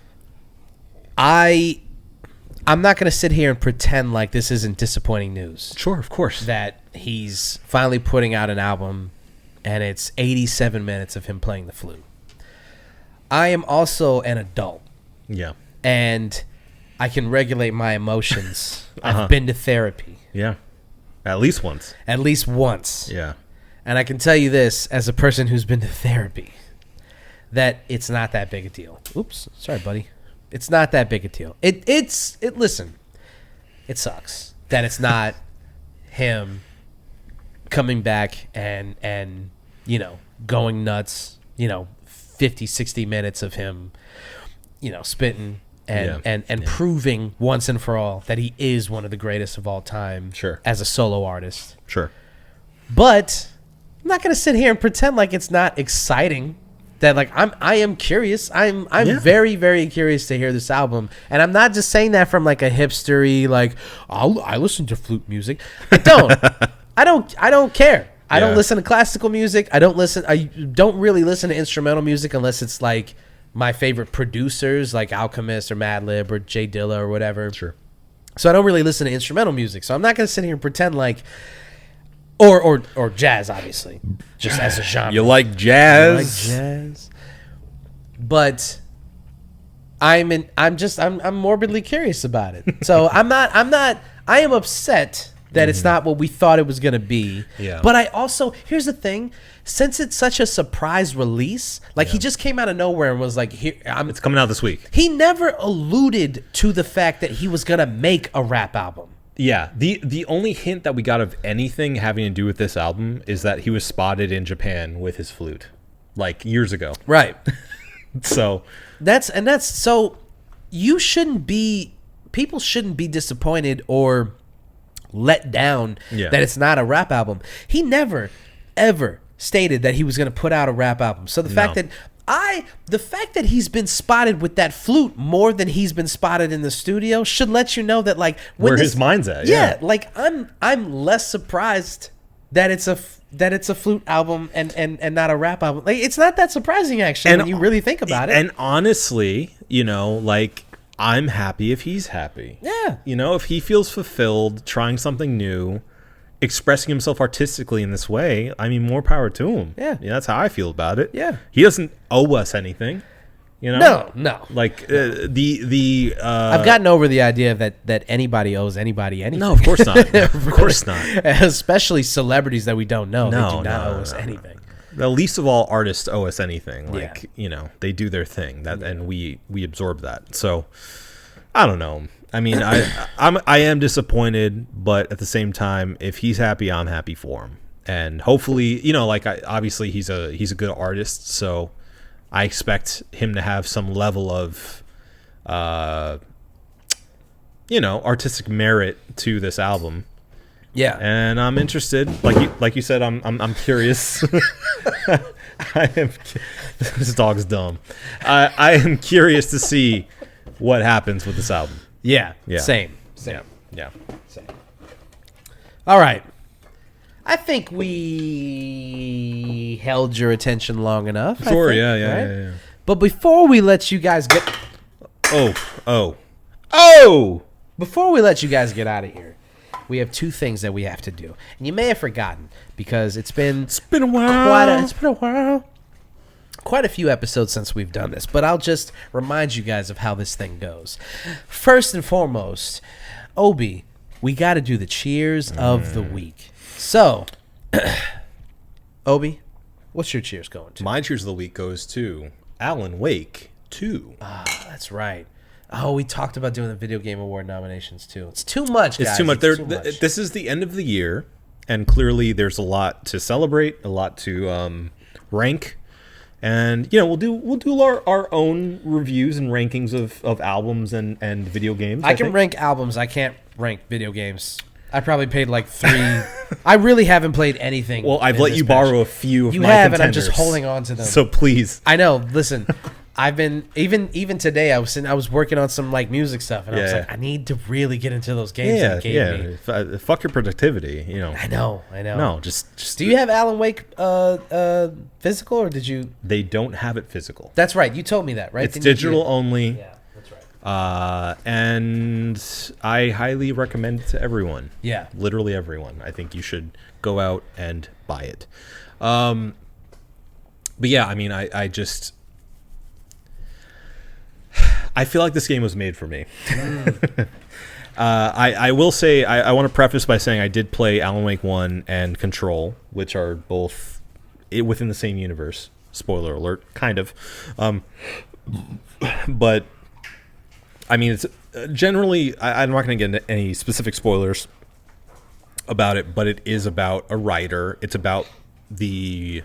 I'm not going to sit here and pretend like this isn't disappointing news. Sure, of course. That he's finally putting out an album, and it's 87 minutes of him playing the flute. I am also an adult. Yeah. And I can regulate my emotions. I've been to therapy. Yeah. At least once. At least once. Yeah. And I can tell you this, as a person who's been to therapy, that it's not that big a deal. Oops. Sorry, buddy. It's not that big a deal. Listen, it sucks that it's not him coming back and going nuts, 50, 60 minutes of him, spitting and proving once and for all that he is one of the greatest of all time. Sure. As a solo artist. Sure. But I'm not going to sit here and pretend like it's not exciting. That I am curious. I'm very, very curious to hear this album, and I'm not just saying that from like a hipstery I listen to flute music. I don't. I don't care. I don't listen to classical music. I don't really listen to instrumental music unless it's like my favorite producers like Alchemist or Madlib or Jay Dilla or whatever. Sure. So I don't really listen to instrumental music. So I'm not going to sit here and pretend like. Or jazz, obviously, just as a genre. You like jazz? But I'm morbidly curious about it. So I am upset that it's not what we thought it was going to be. Yeah. But I also, here's the thing, since it's such a surprise release, he just came out of nowhere and was like, "Here, it's coming out this week." He never alluded to the fact that he was going to make a rap album. Yeah, the only hint that we got of anything having to do with this album is that he was spotted in Japan with his flute, like years ago. Right. So so people shouldn't be disappointed or let down that it's not a rap album. He never ever stated that he was going to put out a rap album. So the fact that he's been spotted with that flute more than he's been spotted in the studio should let you know that where his mind's at. Yeah, I'm less surprised that it's a flute album and not a rap album. It's not that surprising actually when you really think about it. And honestly, I'm happy if he's happy. Yeah. If he feels fulfilled trying something new, expressing himself artistically in this way, I mean, more power to him. Yeah. That's how I feel about it. Yeah. He doesn't owe us anything. No. I've gotten over the idea that anybody owes anybody anything. No, of course not. Of course not. Especially celebrities that we don't know. No, they do not owe us anything. The least of all artists owe us anything. They do their thing, and we absorb that. So I don't know. I mean, I am disappointed, but at the same time, if he's happy, I'm happy for him. And hopefully, obviously he's a good artist, so I expect him to have some level of, artistic merit to this album. Yeah, and I'm interested. Like you said, I'm curious. This dog's dumb. I am curious to see what happens with this album. Yeah. Yeah. Same. Yeah. Same. All right. I think we held your attention long enough. Sure. Right? Yeah. But before we let you guys get... Oh! Before we let you guys get out of here, we have two things that we have to do. And you may have forgotten because it's been a while. It's been a while. Quite a few episodes since we've done this, but I'll just remind you guys of how this thing goes. First and foremost, Obi, we got to do the cheers of the week. So, Obi, what's your cheers going to? My cheers of the week goes to Alan Wake 2. Ah, that's right. Oh, we talked about doing the Video Game Award nominations too. It's too much, guys. It's too much. This is the end of the year, and clearly there's a lot to celebrate, a lot to rank. And we'll do our own reviews and rankings of albums and video games. I can think. rank albums. I can't rank video games. I probably paid like 3. I really haven't played anything. Well, I've in let this you batch. borrow a few of You my have, contenders. and I'm just holding on to them. So please. I know. Listen, I've been even today. I was working on some like music stuff, and I was Yeah. like, I need to really get into those games that gave me. Fuck your productivity. I know. No, just. Do you have Alan Wake physical, or did you? They don't have it physical. That's right. You told me that, right? It's Didn't you? digital only. Yeah, that's right. And I highly recommend it to everyone. Yeah. Literally everyone. I think you should go out and buy it. But yeah, I mean, I just... I feel like this game was made for me. I will say, I want to preface by saying I did play Alan Wake 1 and Control, which are both within the same universe. Spoiler alert, kind of. But, I mean, it's generally, I'm not going to get into any specific spoilers about it, but it is about a writer. It's about the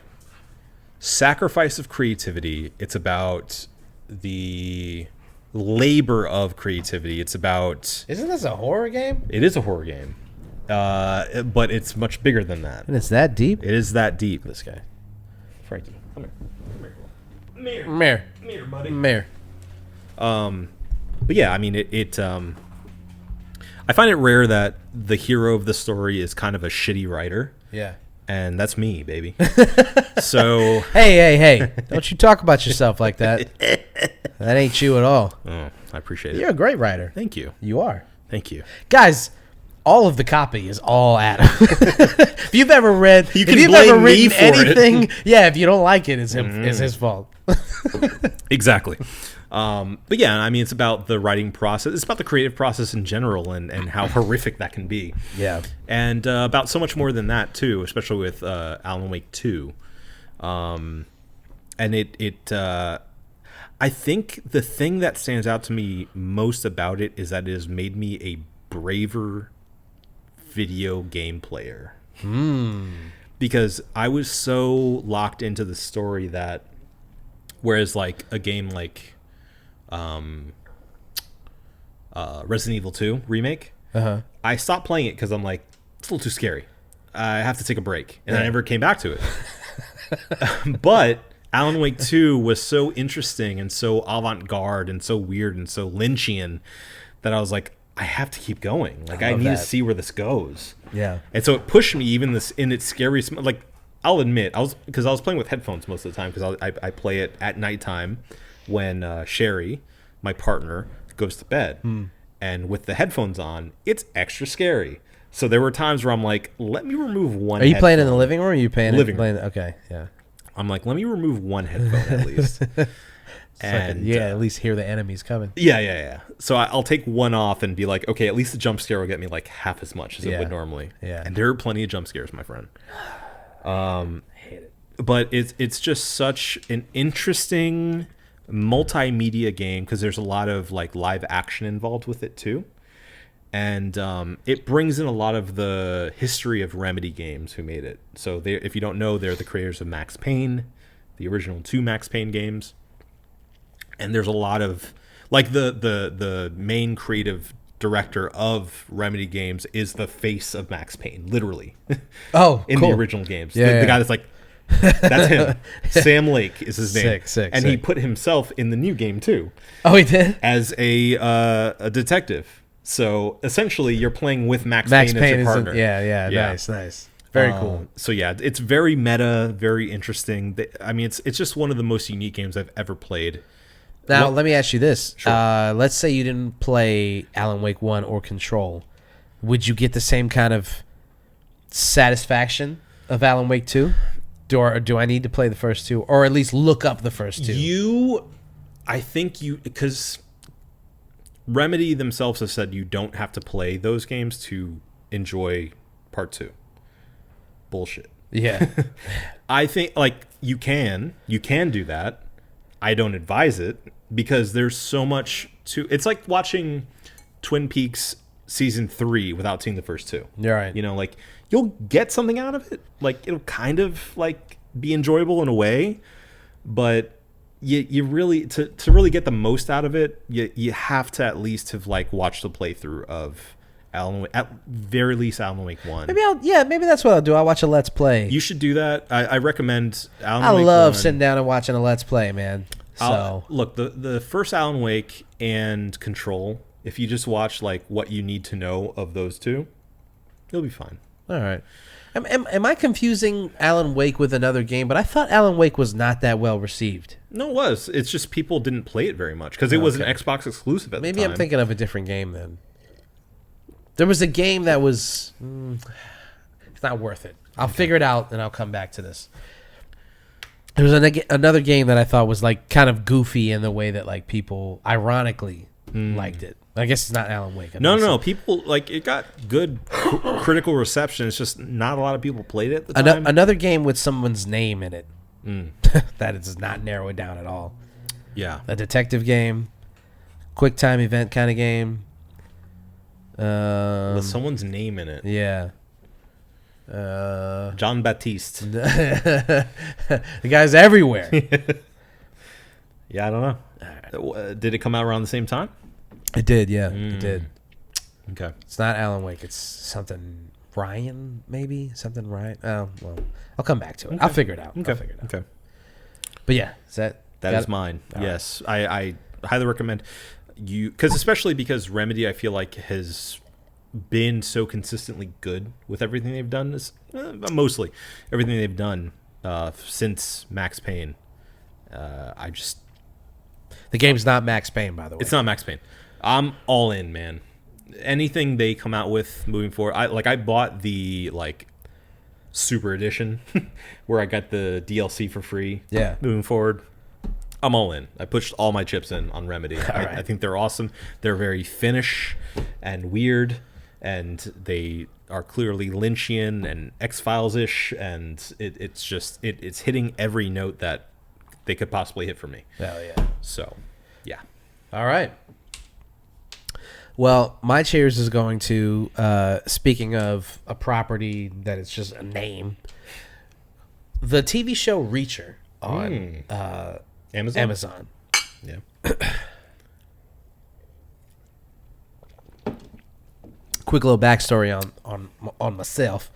sacrifice of creativity. It's about the labor of creativity. It's about... Isn't this a horror game? It is a horror game. But it's much bigger than that. And it's that deep? It is that deep. This guy. Frankie, come here. Mayor. Come here, buddy. Mayor. But yeah, I mean, I find it rare that the hero of the story is kind of a shitty writer. Yeah. And that's me, baby. So... Hey. Don't you talk about yourself like that. That ain't you at all. Oh, I appreciate it. You're a great writer. Thank you. You are. Thank you. Guys, all of the copy is all Adam. If you've ever read... You if can you've blame ever me written for it. anything... Yeah, if you don't like it, it's him. It's his fault. Exactly. But yeah, I mean, it's about the writing process. It's about the creative process in general and how horrific that can be. Yeah. And about so much more than that, too, especially with Alan Wake 2. And I think the thing that stands out to me most about it is that it has made me a braver video game player. Because I was so locked into the story that, whereas like a game like Resident Evil 2 remake, I stopped playing it because I'm like, it's a little too scary. I have to take a break, and I never came back to it. But Alan Wake 2 was so interesting and so avant-garde and so weird and so Lynchian that I was like, I have to keep going. Like, I need to see where this goes. Yeah. And so it pushed me even this in its scariest. Like, I'll admit, I was playing with headphones most of the time because I play it at nighttime when Sherry, my partner, goes to bed. And with the headphones on, it's extra scary. So there were times where I'm like, let me remove one. Are you playing in the headphone. living room or are you Living room. Okay, yeah. I'm like, let me remove one headphone at least. And at least hear the enemies coming. Yeah. So I'll take one off and be like, okay, at least the jump scare will get me like half as much as it would normally. Yeah. And there are plenty of jump scares, my friend. I hate it. But it's just such an interesting multimedia game because there's a lot of like live action involved with it too. And it brings in a lot of the history of Remedy games who made it. So if you don't know, they're the creators of Max Payne, the original 2 Max Payne games. And there's a lot of like the main creative director of Remedy games is the face of Max Payne, literally. Oh, in cool. the original games. Yeah, The guy that's like, that's him. Sam Lake is his name. Sick. He put himself in the new game too. Oh, he did? As a detective. So essentially, you're playing with Max Payne as your partner. Yeah. Nice. Very cool. So yeah, it's very meta, very interesting. I mean, it's just one of the most unique games I've ever played. Now, let me ask you this. Sure. Let's say you didn't play Alan Wake 1 or Control. Would you get the same kind of satisfaction of Alan Wake 2? Or do I need to play the first 2? Or at least look up the first 2? Because Remedy themselves have said you don't have to play those games to enjoy part 2. Bullshit. Yeah. I think like you can do that. I don't advise it because there's so much to. It's like watching Twin Peaks season 3 without seeing the first 2. You're right. You know, like you'll get something out of it. Like it'll kind of like be enjoyable in a way, but you really to really get the most out of it, you have to at least have like watched the playthrough of Alan Wake, at very least Alan Wake 1. Maybe that's what I'll do. I'll watch a Let's Play. You should do that. I recommend Alan I Wake love 1. sitting down and watching a Let's Play, man. So Look, the first Alan Wake and Control, if you just watch like what you need to know of those two, you'll be fine. all right. Am I confusing Alan Wake with another game? But I thought Alan Wake was not that well received. No, it was. It's just people didn't play it very much because it was an Xbox exclusive at the time. Maybe I'm thinking of a different game then. There was a game that was... it's not worth it. I'll figure it out and I'll come back to this. There was another game that I thought was like kind of goofy in the way that like people ironically liked it. I guess it's not Alan Wake. No. People like it got good critical reception. It's just not a lot of people played it at the time. Another game with someone's name in it. That does not narrow it down at all. Yeah. A detective game, quick time event kind of game. With someone's name in it. Yeah. John Baptiste. The guy's everywhere. Yeah, I don't know. Did it come out around the same time? It did, yeah. It did. Okay. It's not Alan Wake. It's something Ryan, maybe? Something Ryan. Oh, well, I'll come back to it. Okay. I'll figure it out. Okay. But yeah, that is mine. All yes. I highly recommend you, especially because Remedy, I feel like, has been so consistently good with everything they've done. Mostly everything they've done since Max Payne. The game's not Max Payne, by the way. It's not Max Payne. I'm all in, man. Anything they come out with moving forward. I bought the Super Edition where I got the DLC for free. Yeah. Moving forward, I'm all in. I pushed all my chips in on Remedy. I think they're awesome. They're very Finnish and weird, and they are clearly Lynchian and X-Files-ish, and it's hitting every note that they could possibly hit for me. Hell yeah. So, yeah. All right. Well, my cheers is going to, speaking of a property that is just a name, the TV show Reacher on Amazon. Yeah. Quick little backstory on myself.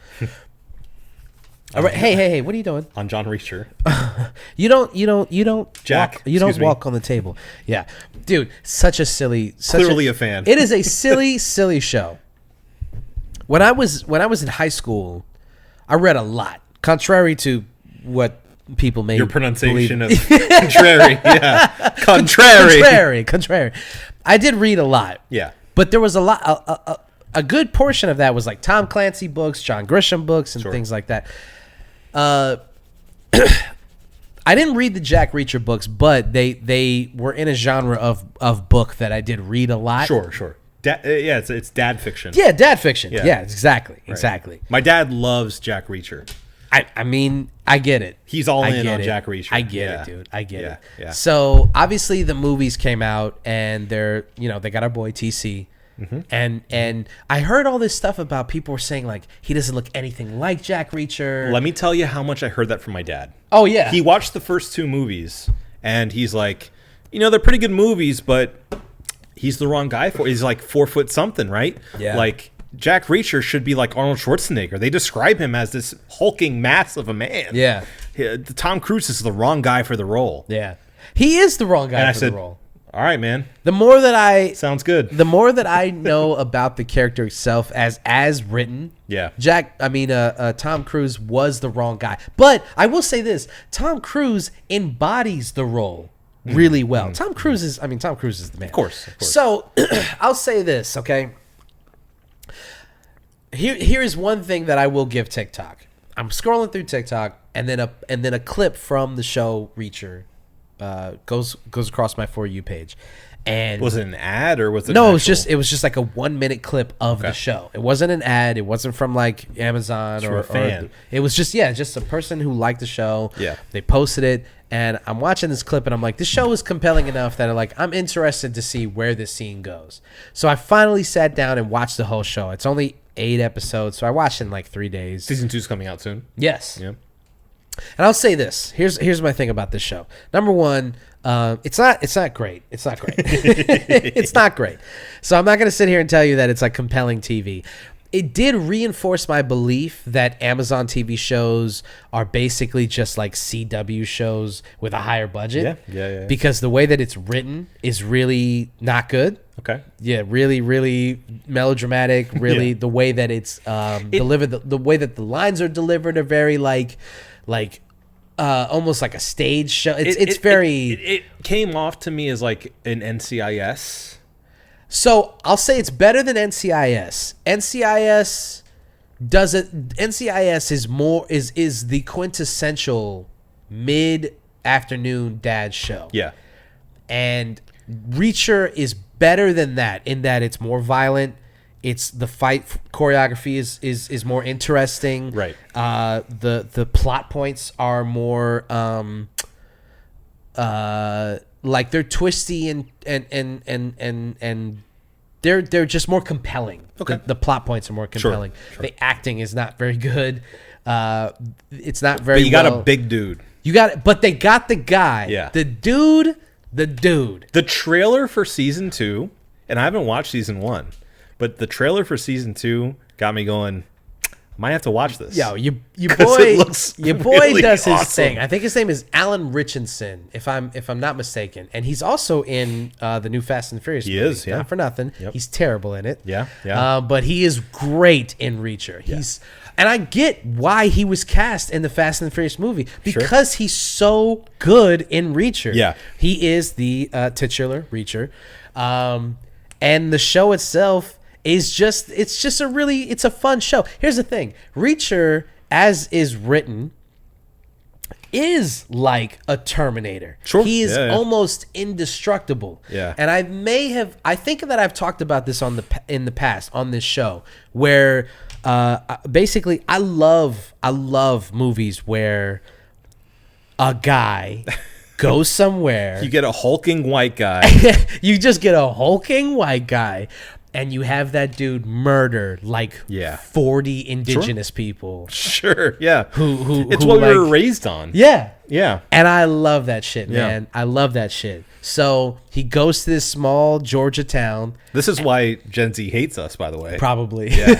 All right, hey, what are you doing? On John Reacher. You don't Jack, walk on the table. Yeah. Dude, Clearly a fan. It is a silly show. When I was in high school, I read a lot. Contrary to what people may Your pronunciation believe. of contrary. Yeah. Contrary. I did read a lot. Yeah. But there was a good portion of that was like Tom Clancy books, John Grisham books, and things like that. I didn't read the Jack Reacher books, but they were in a genre of book that I did read a lot. Sure. It's dad fiction. Yeah, dad fiction. Yeah. Yeah, exactly. My dad loves Jack Reacher. I mean, I get it. He's all in on Jack Reacher. I get it, dude. I get it. Yeah. So obviously the movies came out, and they got our boy TC. Mm-hmm. And I heard all this stuff about people were saying like he doesn't look anything like Jack Reacher. Let me tell you how much I heard that from my dad. Oh yeah. He watched the first two movies and he's like, they're pretty good movies, but he's the wrong guy for. He's like 4 foot something, right? Yeah. Like Jack Reacher should be like Arnold Schwarzenegger. They describe him as this hulking mass of a man. Yeah. Tom Cruise is the wrong guy for the role. Yeah. He is the wrong guy and for the role. All right, man. The more that sounds good. The more that I know about the character itself as written, yeah. Tom Cruise was the wrong guy. But I will say this: Tom Cruise embodies the role really well. Tom Cruise is the man. Of course. So I'll say this, okay? Here is one thing that I will give TikTok. I'm scrolling through TikTok, and then a clip from the show Reacher goes across my For You page. And was it an ad or was it no? It was just like a 1 minute clip of the show. It wasn't an ad. It wasn't from like Amazon or a fan. It was just a person who liked the show. Yeah, they posted it, and I'm watching this clip, and I'm like, this show is compelling enough that I'm interested to see where this scene goes. So I finally sat down and watched the whole show. It's only 8 episodes, so I watched it in like 3 days. Season 2's coming out soon. Yes. Yeah. And I'll say this. Here's my thing about this show. Number one, it's not great. It's not great. It's not great. So I'm not going to sit here and tell you that it's like compelling TV. It did reinforce my belief that Amazon TV shows are basically just like CW shows with a higher budget. Yeah. Because the way that it's written is really not good. Okay. Yeah, really, really melodramatic. Really, the way that it's delivered, the way that the lines are delivered are very like almost like a stage show. It's very. It came off to me as like an NCIS. So I'll say it's better than NCIS. NCIS is the quintessential mid-afternoon dad show. Yeah. And Reacher is better than that in that it's more violent. It's the fight choreography is more interesting. Right. The plot points are more like they're twisty and they're just more compelling. Okay. The plot points are more compelling. Sure. The acting is not very good. It's not very. But you got a big dude. But they got the guy. Yeah. The dude. The trailer for season 2, and I haven't watched season 1, but the trailer for season 2 got me going. Might have to watch this. Yo, your 'Cause boy, it looks your boy really does his awesome. thing. I think his name is Alan Richardson, if I'm not mistaken, and he's also in the new Fast and Furious. He movie. is, yeah. Not for nothing. Yep. He's terrible in it. Yeah. But he is great in Reacher. And I get why he was cast in the Fast and Furious movie because he's so good in Reacher. Yeah. He is the titular Reacher, and the show itself is it's a fun show. Here's the thing. Think as is written is like a Terminator. Sure. He is Yeah. almost indestructible. Yeah. And I think that I've talked about this in the past on this show where basically I love movies where a guy goes somewhere. You get a hulking white guy. You just get a hulking white guy, and you have that dude murder like 40 indigenous people. Sure, yeah. Who it's what we were like- raised on. Yeah. Yeah. And I love that shit, Yeah. man. I love that shit. So he goes to this small Georgia town. This is why Gen Z hates us, by the way. Probably. Yeah.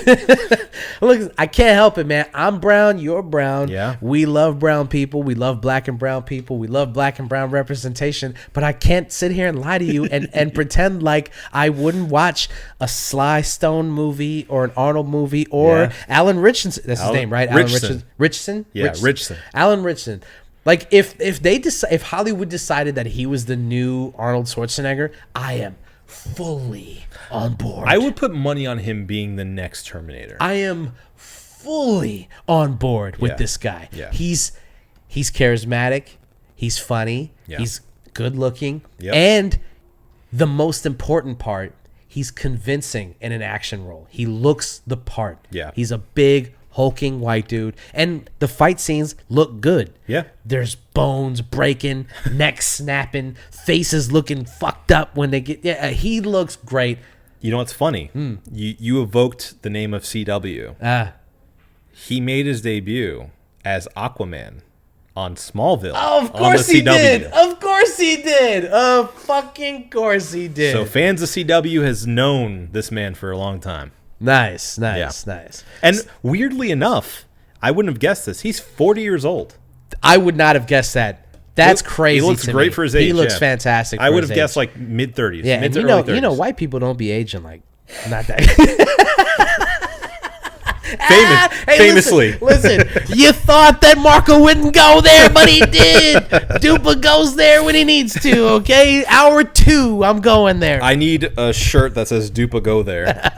Look, I can't help it, man. I'm brown. You're brown. Yeah. We love brown people. We love black and brown people. We love black and brown representation. But I can't sit here and lie to you and pretend like I wouldn't watch a Sly Stone movie or an Arnold movie or Alan Richardson. That's his name, right? Richardson. Richardson? Yeah, Richardson. Alan Richardson. Like if Hollywood decided that he was the new Arnold Schwarzenegger, I am fully on board. I would put money on him being the next Terminator. I am fully on board with Yeah. this guy. Yeah. He's charismatic, he's funny, Yeah. he's good looking, Yep. and the most important part, he's convincing in an action role. He looks the part. Yeah. He's a big hulking white dude, and the fight scenes look good. Yeah. There's bones breaking, necks snapping, faces looking fucked up when they get. Yeah, he looks great. You know what's funny? You evoked the name of CW. He made his debut as Aquaman on Smallville. Oh, of course he did. Of course he did. Of fucking course he did. So fans of CW has known this man for a long time. Nice. And weirdly enough, I wouldn't have guessed this. He's 40 years old. I would not have guessed that. That's crazy. He looks to great me. for his age. He looks yeah. fantastic. I for would his have guessed age. like mid 30s. Yeah, mid and to you know, early 30s. you know, white people don't be aging like not that. Famously. Listen, you thought that Marco wouldn't go there, but he did. Dupa goes there when he needs to. Okay, hour 2, I'm going there. I need a shirt that says "Dupa go there."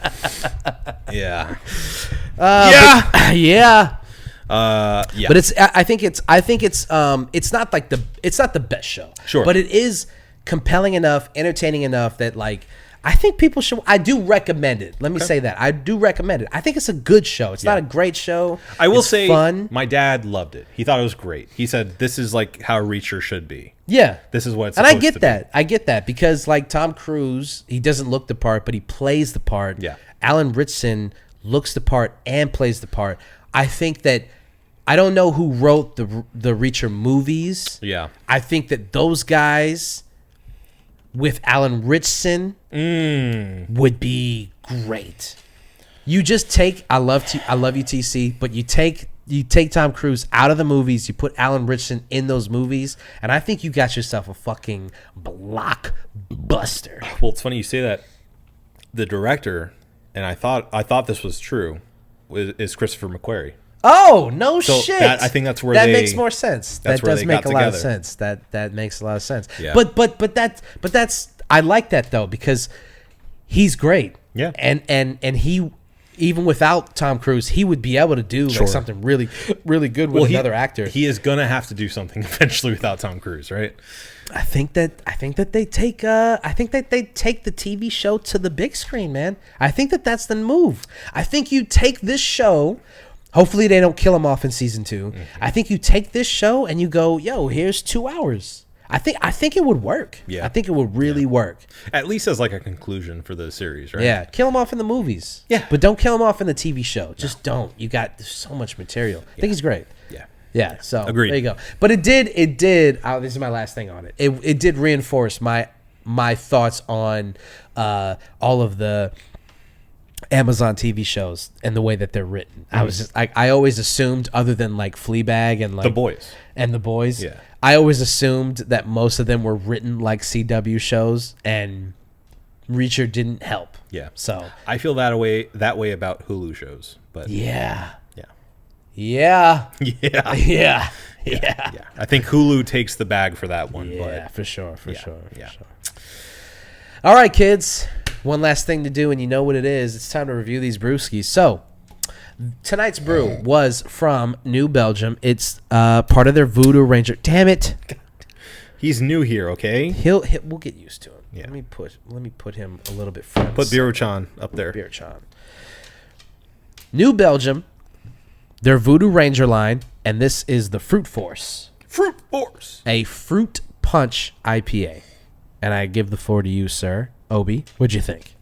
Yeah. Yeah. Yeah. But I think it's not like it's not the best show. Sure. But it is compelling enough, entertaining enough that like I think people should. I do recommend it. Let me say that I do recommend it. I think it's a good show. It's not a great show. I will It's say, fun. my dad loved it. He thought it was great. He said, "This is like how Reacher should be. Yeah. This is what it's And I supposed get to that. I get that because like Tom Cruise, he doesn't look the part, but he plays the part. Yeah. Alan Richardson looks the part and plays the part. I think that I don't know who wrote the Reacher movies. Yeah. I think that those guys with Alan Ritchson would be great. You just take I love you TC, but you take Tom Cruise out of the movies, you put Alan Ritchson in those movies, and I think you got yourself a fucking blockbuster. Well, it's funny you say that. The director, and I thought this was true, is Christopher McQuarrie. Oh, no shit. I think that's where that makes more sense. That's that where does they make got a lot of together. sense. That makes a lot of sense. Yeah. But that's I like that though, because he's great. Yeah. And he, even without Tom Cruise, he would be able to do like something really, really good with another actor. He is gonna have to do something eventually without Tom Cruise, right? I think that they take the TV show to the big screen, man. I think that's the move. I think you take this show. Hopefully they don't kill him off in season 2. Mm-hmm. I think you take this show and you go, yo, here's 2 hours. I think it would work. Yeah. I think it would really work. At least as like a conclusion for the series, right? Yeah. Kill him off in the movies. Yeah. But don't kill him off in the TV show. Just don't. There's so much material. I think he's great. Yeah. Yeah. So Agreed. there you go. But it did. This is my last thing on it. It did reinforce my thoughts on all of the Amazon TV shows and the way that they're written. I always assumed, other than like Fleabag and like The Boys. Yeah. I always assumed that most of them were written like CW shows, and Reacher didn't help. Yeah. So I feel that way about Hulu shows, but yeah. Yeah. I think Hulu takes the bag for that one. Yeah, but for sure. Yeah. All right, kids. One last thing to do, and you know what it is. It's time to review these brewskis. So tonight's brew was from New Belgium. It's part of their Voodoo Ranger. Damn it. He's new here, okay? We'll get used to him. Yeah. Let me put him a little bit front. Put Birru-chan up there. Birru-chan. New Belgium, their Voodoo Ranger line, and this is the Fruit Force. Fruit Force. A fruit punch IPA. And I give the floor to you, sir. Obi, what'd you think?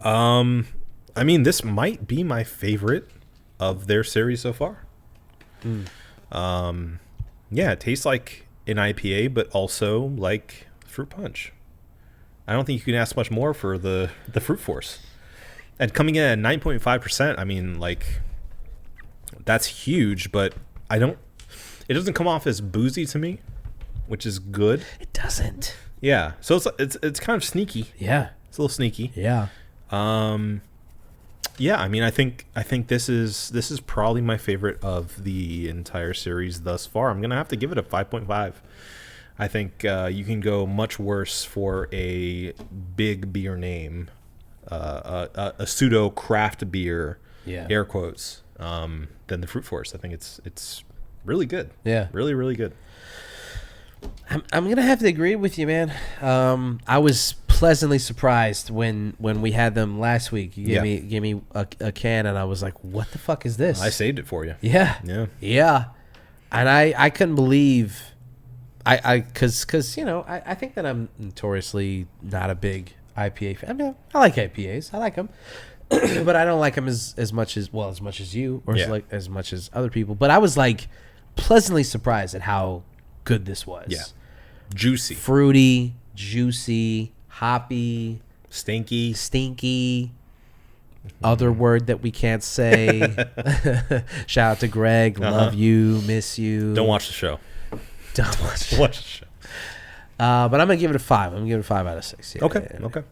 I mean, this might be my favorite of their series so far. Yeah, it tastes like an IPA, but also like fruit punch. I don't think you can ask much more for the Fruit Force. And coming in at 9.5%, I mean, like, that's huge, but it doesn't come off as boozy to me, which is good. It doesn't. Yeah, so it's kind of sneaky. Yeah. It's a little sneaky. Yeah. Yeah, I mean, I think this is probably my favorite of the entire series thus far. I'm gonna have to give it a 5.5. I think you can go much worse for a big beer name, a pseudo craft beer, air quotes, than the Fruit Force. I think it's really good. Yeah, really, really good. I'm gonna have to agree with you, man. I was pleasantly surprised when we had them last week. You gave me a can, and I was like, "What the fuck is this?" I saved it for you. Yeah, and I couldn't believe, because you know I think that I'm notoriously not a big IPA fan. I mean, I like IPAs, I like them, but I don't like them as much as you, or as much as other people. But I was like pleasantly surprised at how good this was. Yeah. Juicy. Fruity, juicy, hoppy, stinky. Other word that we can't say. Shout out to Greg. Love you, miss you. Don't watch the show. Don't watch the show. But I'm gonna give it a 5. I'm gonna give it a 5 out of 6. Yeah, Okay. yeah. Okay.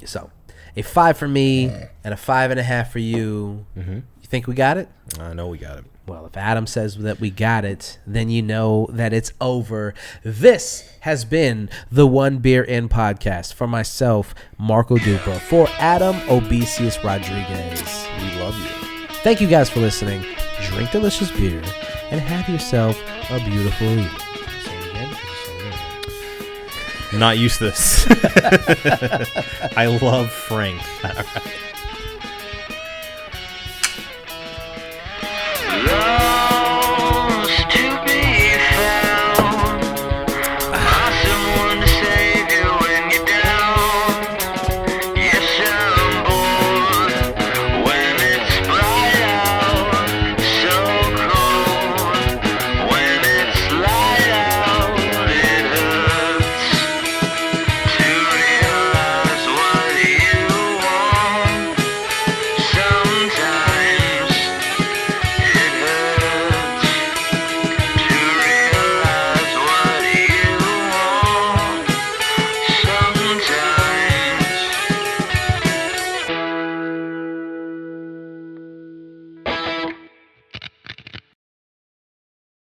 So, a 5 for me and a 5.5 for you. Mm-hmm. You think we got it? I know we got it. Well, if Adam says that we got it, then you know that it's over. This has been the One Beer In podcast. For myself, Marco Dupa. For Adam Obesius Rodriguez. We love you. Thank you guys for listening. Drink delicious beer and have yourself a beautiful evening. Say it again. Not used to this. I love Frank.